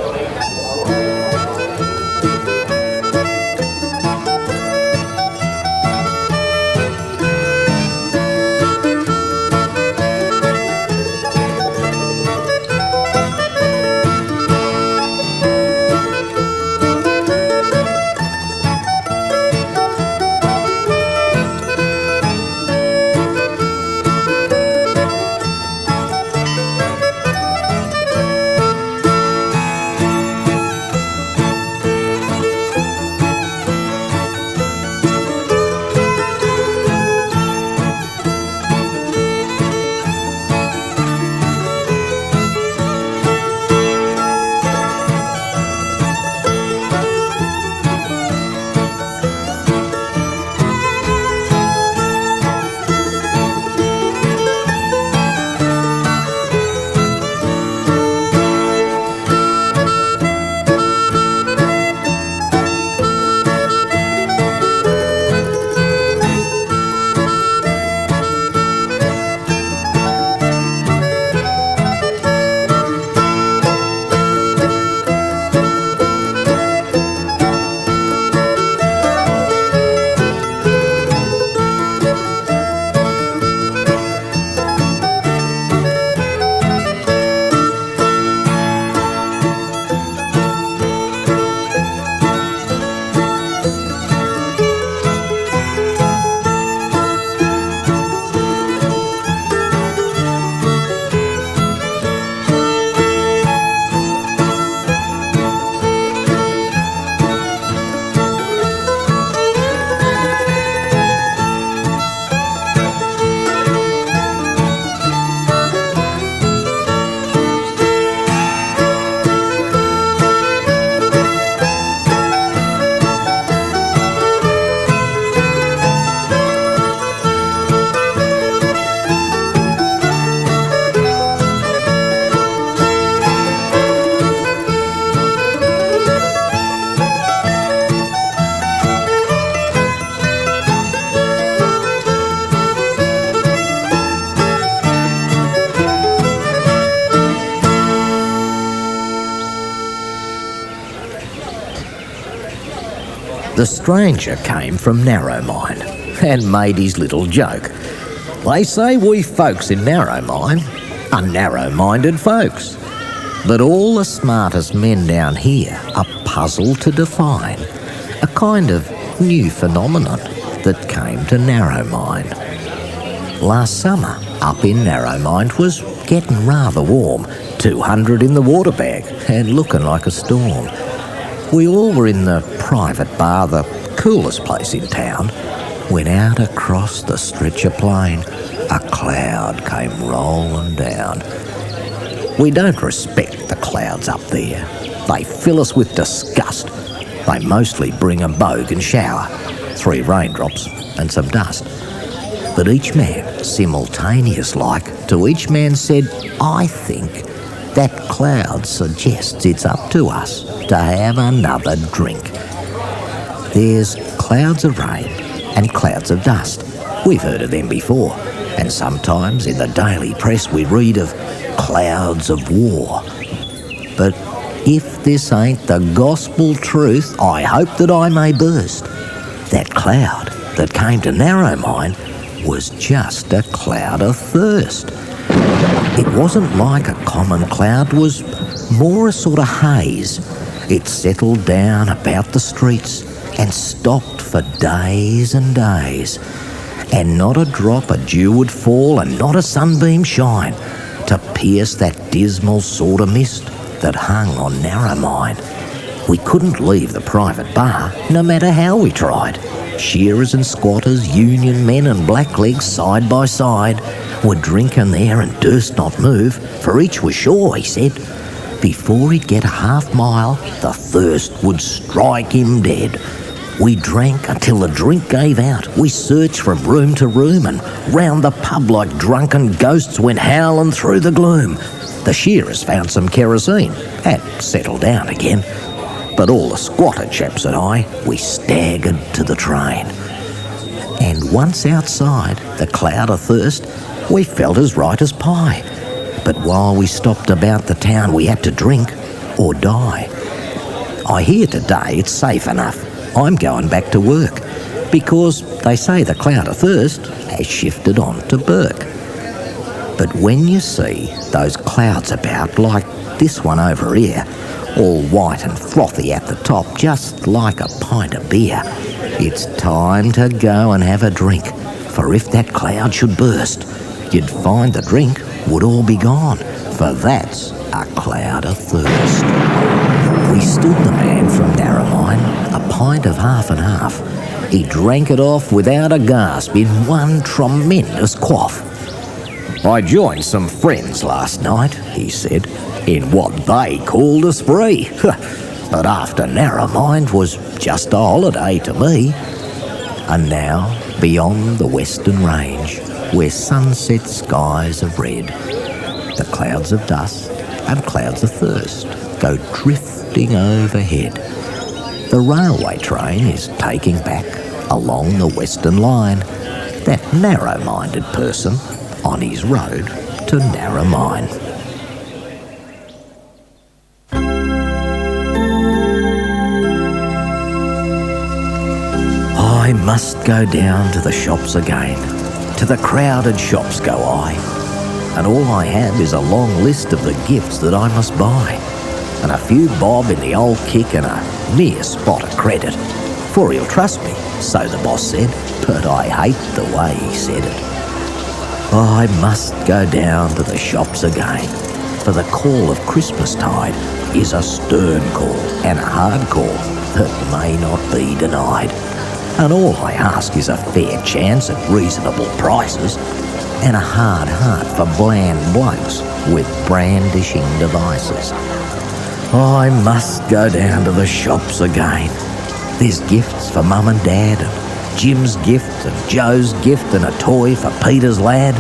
The stranger came from Narromine and made his little joke. They say we folks in Narromine are narrow-minded folks, but all the smartest men down here are puzzled to define a kind of new phenomenon that came to Narromine. Last summer, up in Narromine, 'twas getting rather warm, 200 in the water bag and looking like a storm. We all were in the private bar, the coolest place in town, when out across the stretch of plain, a cloud came rolling down. We don't respect the clouds up there. They fill us with disgust. They mostly bring a bogan shower, 3 raindrops and some dust. But each man, simultaneous-like, to each man said, I think that cloud suggests it's up to us to have another drink. There's clouds of rain and clouds of dust. We've heard of them before, and sometimes in the daily press we read of clouds of war. But if this ain't the gospel truth, I hope that I may burst. That cloud that came to Narromine was just a cloud of thirst. It wasn't like a common cloud, 'twas more a sort of haze. It settled down about the streets and stopped for days and days, and not a drop of dew would fall and not a sunbeam shine to pierce that dismal sort of mist that hung on Narromine. We couldn't leave the private bar, no matter how we tried. Shearers and squatters, union men and blacklegs side by side were drinking there and durst not move, for each was sure, he said, before he'd get a half-mile, the thirst would strike him dead. We drank until the drink gave out. We searched from room to room and round the pub like drunken ghosts went howling through the gloom. The shearers found some kerosene, had settled down again. But all the squatter chaps and I, we staggered to the train. And once outside the cloud of thirst, we felt as right as pie. But while we stopped about the town, we had to drink or die. I hear today it's safe enough. I'm going back to work, because they say the cloud of thirst has shifted on to Burke. But when you see those clouds about, like this one over here, all white and frothy at the top, just like a pint of beer, it's time to go and have a drink, for if that cloud should burst, you'd find the drink would all be gone, for that's a cloud of thirst. We stood the man from Narromine, a pint of half and half. He drank it off without a gasp in one tremendous quaff. I joined some friends last night, he said, in what they called a spree. But after Narromine was just a holiday to me. And now, beyond the western range, where sunset skies are red, the clouds of dust and clouds of thirst go drifting overhead. The railway train is taking back, along the western line, that narrow-minded person on his road to Narromine. I must go down to the shops again. To the crowded shops go I, and all I have is a long list of the gifts that I must buy, and a few bob in the old kick and a near spot of credit. For he'll trust me, so the boss said, but I hate the way he said it. I must go down to the shops again, for the call of Christmastide is a stern call and a hard call that may not be denied. And all I ask is a fair chance at reasonable prices and a hard heart for bland blokes with brandishing devices. I must go down to the shops again. There's gifts for Mum and Dad, and Jim's gift and Joe's gift and a toy for Peter's lad.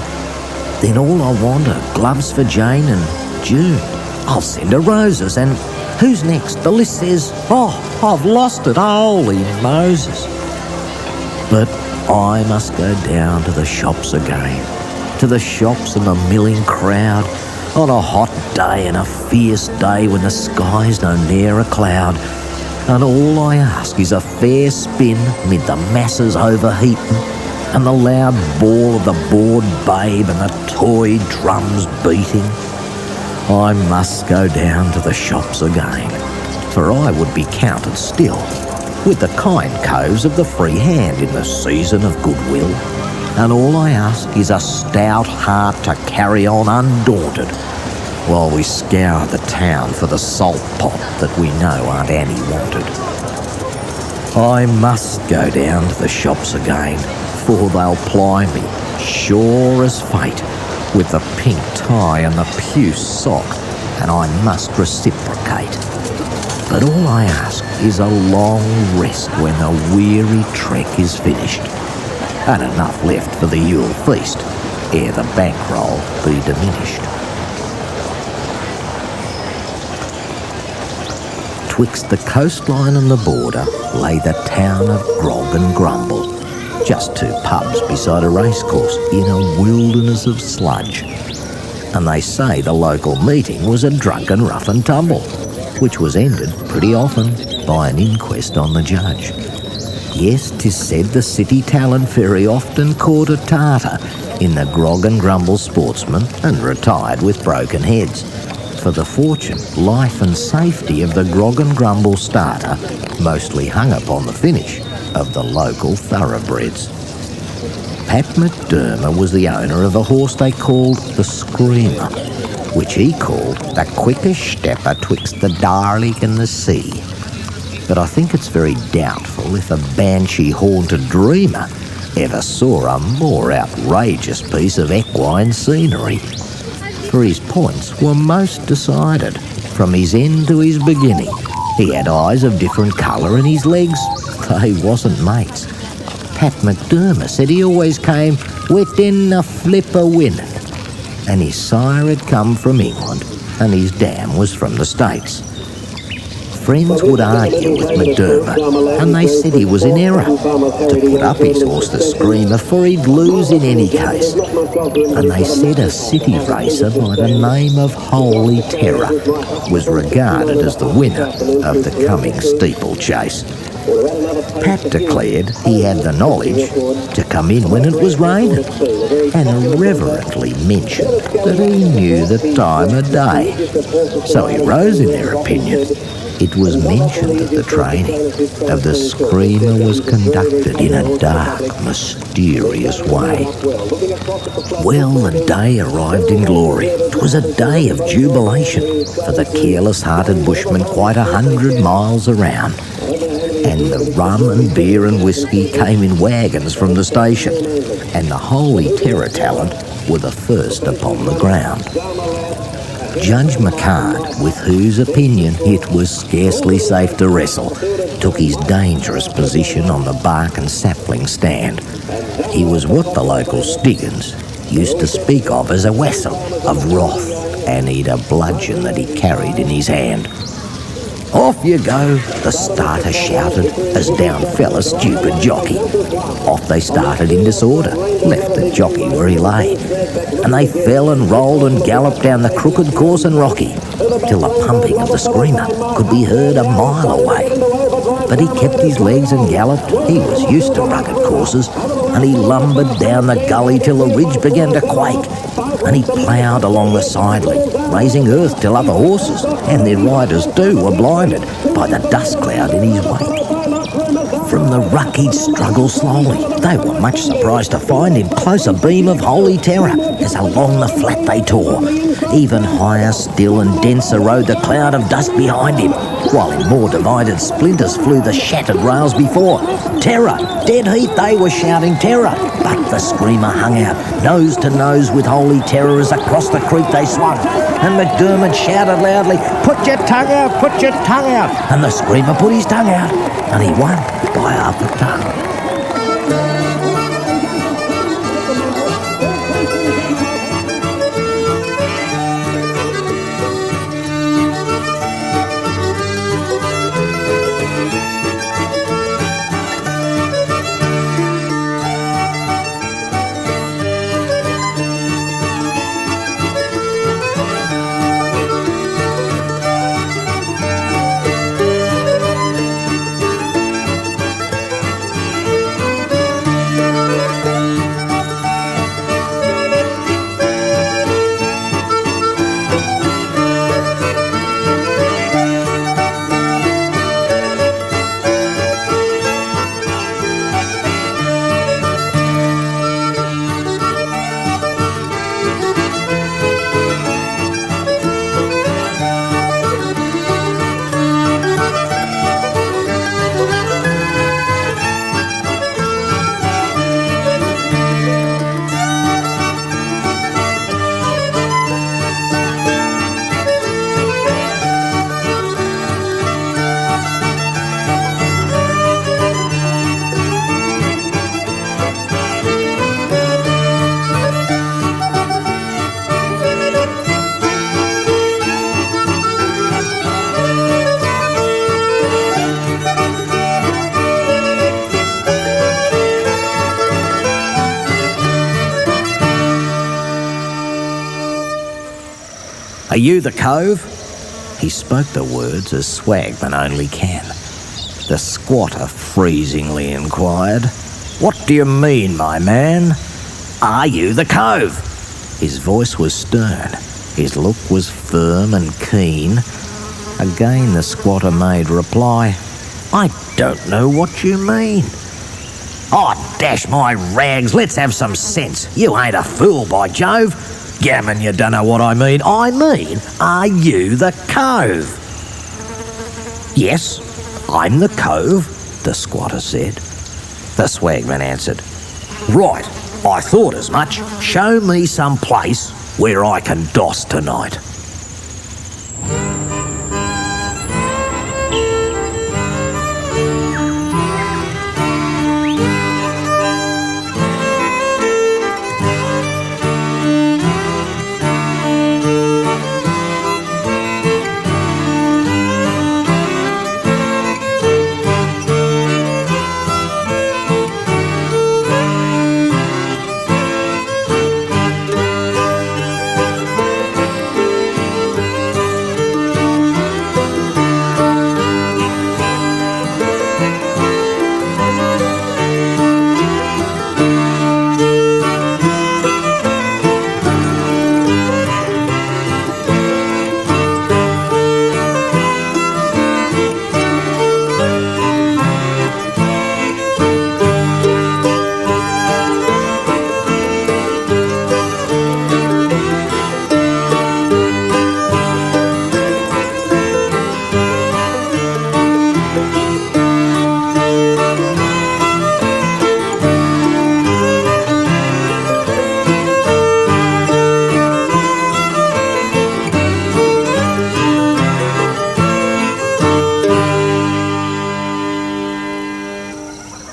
Then all I want are gloves for Jane and June. I'll send her roses, and who's next? The list says, oh, I've lost it, holy Moses. But I must go down to the shops again, to the shops and the milling crowd, on a hot day and a fierce day when the sky's no near a cloud. And all I ask is a fair spin mid the masses overheating, and the loud bawl of the bored babe and the toy drums beating. I must go down to the shops again, for I would be counted still with the kind coves of the free hand in the season of goodwill. And all I ask is a stout heart to carry on undaunted, while we scour the town for the salt pot that we know Aunt Annie wanted. I must go down to the shops again, for they'll ply me, sure as fate, with the pink tie and the puce sock, and I must reciprocate. But all I ask is a long rest when the weary trek is finished, and enough left for the Yule feast, ere the bankroll be diminished. Twixt the coastline and the border lay the town of Grog and Grumble, just two pubs beside a racecourse in a wilderness of sludge. And they say the local meeting was a drunken rough and tumble, which was ended pretty often by an inquest on the judge. Yes, 'tis said the city talent very often caught a tartar in the Grog and Grumble sportsmen and retired with broken heads. For the fortune, life and safety of the Grog and Grumble starter mostly hung upon the finish of the local thoroughbreds. Pat McDermott was the owner of a horse they called the Screamer, which he called the quickest stepper twixt the Darling and the sea. But I think it's very doubtful if a banshee-haunted dreamer ever saw a more outrageous piece of equine scenery. For his points were most decided, from his end to his beginning. He had eyes of different colour, and his legs, they wasn't mates. Pat McDermott said he always came within a flip of winning, and his sire had come from England, and his dam was from the States. Friends would argue with McDermott, and they said he was in error to put up his horse the Screamer, for he'd lose in any case. And they said a city racer by the name of Holy Terror was regarded as the winner of the coming steeplechase. Pat declared he had the knowledge to come in when it was raining, and irreverently mentioned that he knew the time of day. So he rose in their opinion. It was mentioned that the training of the Screamer was conducted in a dark, mysterious way. Well, the day arrived in glory. It was a day of jubilation for the careless-hearted bushmen quite 100 miles around. And the rum and beer and whiskey came in wagons from the station, and the Holy Terror talent were the first upon the ground. Judge McCard, with whose opinion it was scarcely safe to wrestle, took his dangerous position on the bark and sapling stand. He was what the local Stiggins used to speak of as a wessel of wrath, and he'd a bludgeon that he carried in his hand. "Off you go," the starter shouted, as down fell a stupid jockey. Off they started in disorder, left the jockey where he lay, and they fell and rolled and galloped down the crooked course and rocky, till the pumping of the Screamer could be heard a mile away. But he kept his legs and galloped. He was used to rugged courses, and he lumbered down the gully till the ridge began to quake, and he ploughed along the sidling, raising earth till other horses, and their riders too, were blinded by the dust cloud in his wake. From the ruck he'd struggle slowly. They were much surprised to find him close a beam of Holy Terror, as along the flat they tore. Even higher still and denser rode the cloud of dust behind him, while in more divided splinters flew the shattered rails before. Terror! Dead heat they were shouting terror! But the Screamer hung out, nose to nose with Holy Terror as across the creek they swung. And McDermott shouted loudly, "Put your tongue out! Put your tongue out!" And the Screamer put his tongue out, and he won by half a tongue. Are you the Cove? He spoke the words as swagmen only can. The squatter freezingly inquired, "What do you mean, my man? Are you the Cove?" His voice was stern. His look was firm and keen. Again the squatter made reply, "I don't know what you mean." "Oh, dash my rags, let's have some sense. You ain't a fool, by Jove. Gammon, you don't know what I mean. I mean, are you the Cove?" "Yes, I'm the Cove," the squatter said. The swagman answered, "Right, I thought as much. Show me some place where I can doss tonight."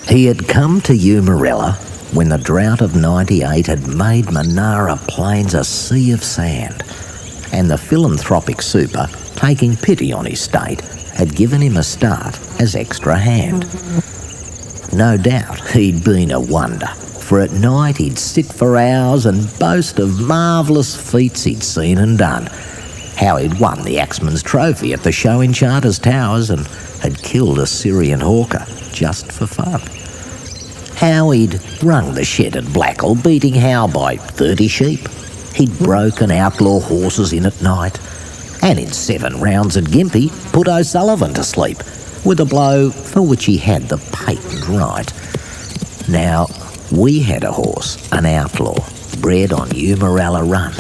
He had come to Eumerella when the drought of '98 had made Monara Plains a sea of sand, and the philanthropic super, taking pity on his state, had given him a start as extra hand. No doubt he'd been a wonder, for at night he'd sit for hours and boast of marvellous feats he'd seen and done. How he'd won the Axeman's Trophy at the show in Charters Towers and had killed a Syrian hawker just for fun. How he'd rung the shed at Blackall, beating Howe by 30 sheep. He'd broken outlaw horses in at night, and in 7 rounds at Gympie put O'Sullivan to sleep, with a blow for which he had the patent right. Now, we had a horse, an outlaw, bred on Eumerella Run.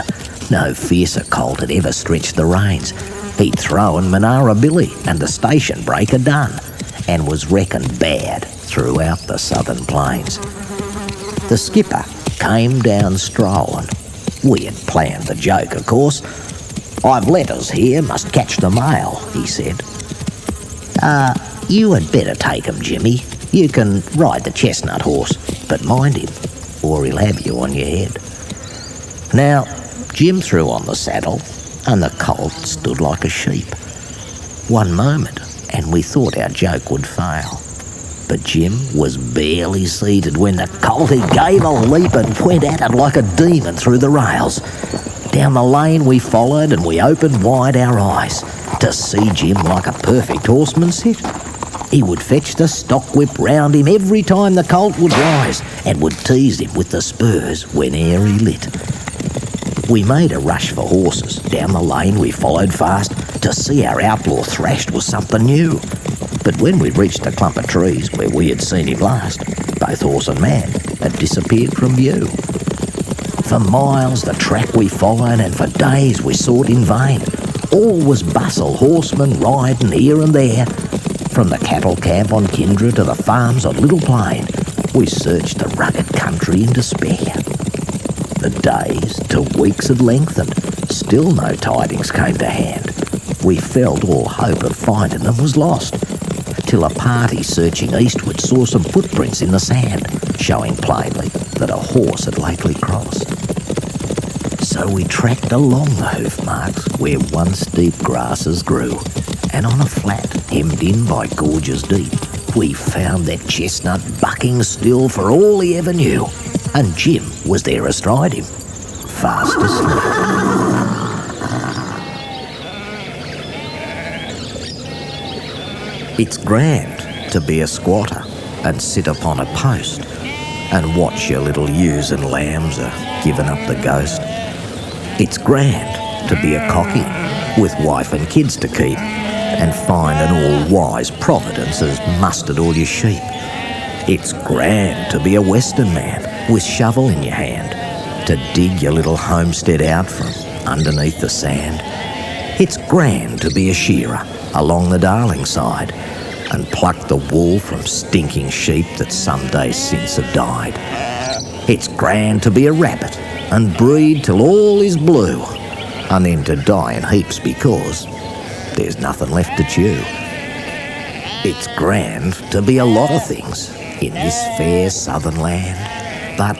No fiercer colt had ever stretched the reins. He'd thrown Monara Billy and the station breaker done, and was reckoned bad throughout the southern plains. The skipper came down strolling. We had planned the joke, of course. "I've letters here, must catch the mail," he said. You had better take 'em, Jimmy. You can ride the chestnut horse, but mind him, or he'll have you on your head." Now, Jim threw on the saddle, and the colt stood like a sheep. One moment, and we thought our joke would fail. But Jim was barely seated when the colt, he gave a leap and went at it like a demon through the rails. Down the lane we followed, and we opened wide our eyes to see Jim like a perfect horseman sit. He would fetch the stock whip round him every time the colt would rise, and would tease him with the spurs whene'er he lit. We made a rush for horses. Down the lane we followed fast to see our outlaw thrashed was something new. But when we reached the clump of trees where we had seen him last, both horse and man had disappeared from view. For miles the track we followed, and for days we sought in vain. All was bustle, horsemen riding here and there. From the cattle camp on Kindra to the farms on Little Plain, we searched the rugged country in despair. The days to weeks had lengthened, still no tidings came to hand. We felt all hope of finding them was lost, till a party searching eastward saw some footprints in the sand, showing plainly that a horse had lately crossed. So we tracked along the hoof marks where once deep grasses grew, and on a flat hemmed in by gorges deep, we found that chestnut bucking still for all he ever knew, and Jim was there astride him, fast asleep. It's grand to be a squatter and sit upon a post and watch your little ewes and lambs are giving up the ghost. It's grand to be a cocky with wife and kids to keep and find an all-wise Providence has mustered all your sheep. It's grand to be a Western man with shovel in your hand to dig your little homestead out from underneath the sand. It's grand to be a shearer along the Darling side and pluck the wool from stinking sheep that some days since have died. It's grand to be a rabbit and breed till all is blue and then to die in heaps because there's nothing left to chew. It's grand to be a lot of things in this fair southern land, but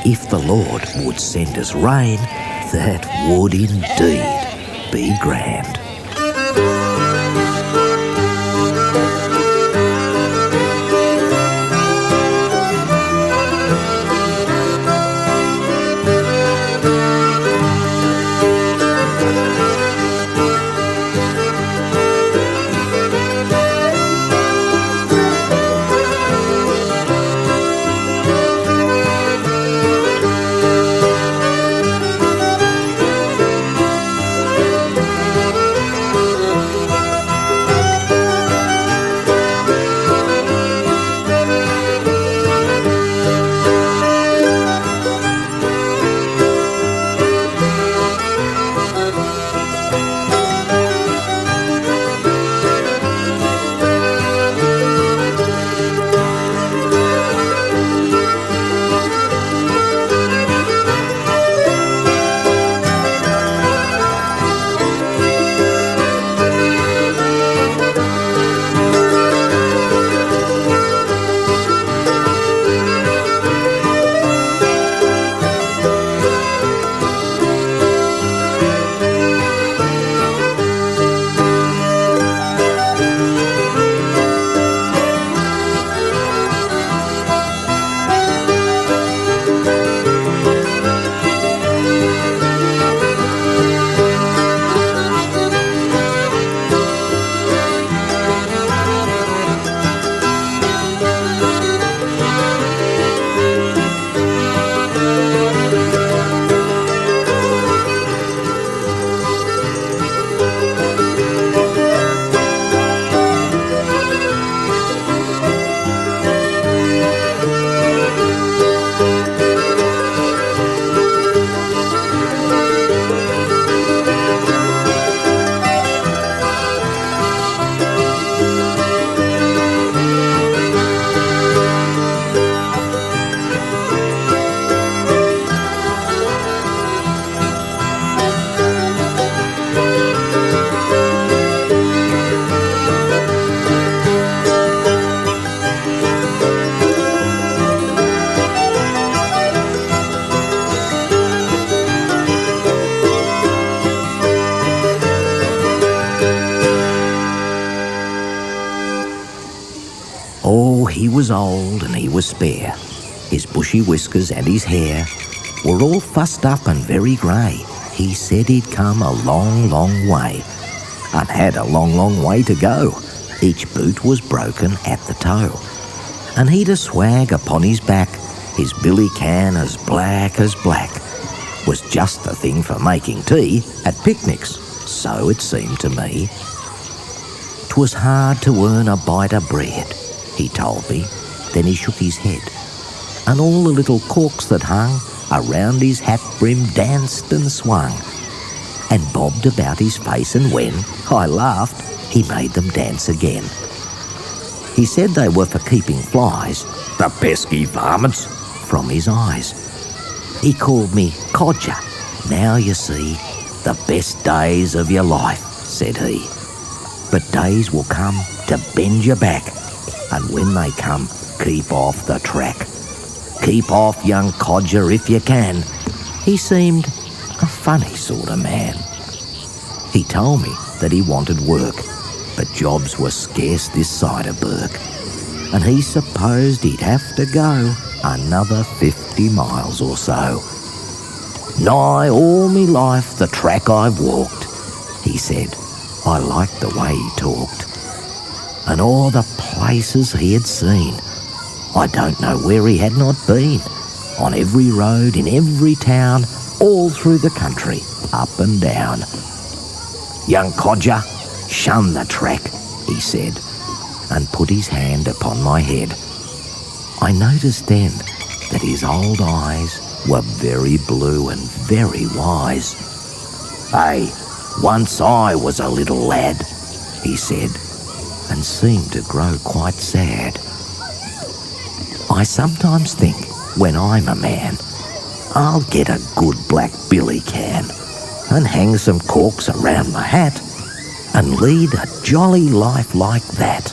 if the Lord would send us rain, that would indeed be grand. Oh, he was old and he was spare. His bushy whiskers and his hair were all fussed up and very grey. He said he'd come a long, long way and had a long, long way to go. Each boot was broken at the toe, and he'd a swag upon his back. His billy can as black, was just the thing for making tea at picnics, so it seemed to me. 'Twas hard to earn a bite of bread, he told me, then he shook his head, and all the little corks that hung around his hat brim danced and swung and bobbed about his face, and when I laughed, he made them dance again. He said they were for keeping flies, the pesky varmints, from his eyes. He called me codger. Now you see, the best days of your life, said he. But days will come to bend your back, and when they come, keep off the track. Keep off, young codger, if you can. He seemed a funny sort of man. He told me that he wanted work, but jobs were scarce this side of Burke, and he supposed he'd have to go another 50 miles or so. Nigh all me life the track I've walked, he said. I liked the way he talked. and all the places he had seen. I don't know where he had not been. On every road, in every town, all through the country, up and down. "Young codger, shun the track," he said, and put his hand upon my head. I noticed then that his old eyes were very blue and very wise. "Hey, once I was a little lad," he said, and seemed to grow quite sad. I sometimes think, when I'm a man, I'll get a good black billy can and hang some corks around my hat and lead a jolly life like that.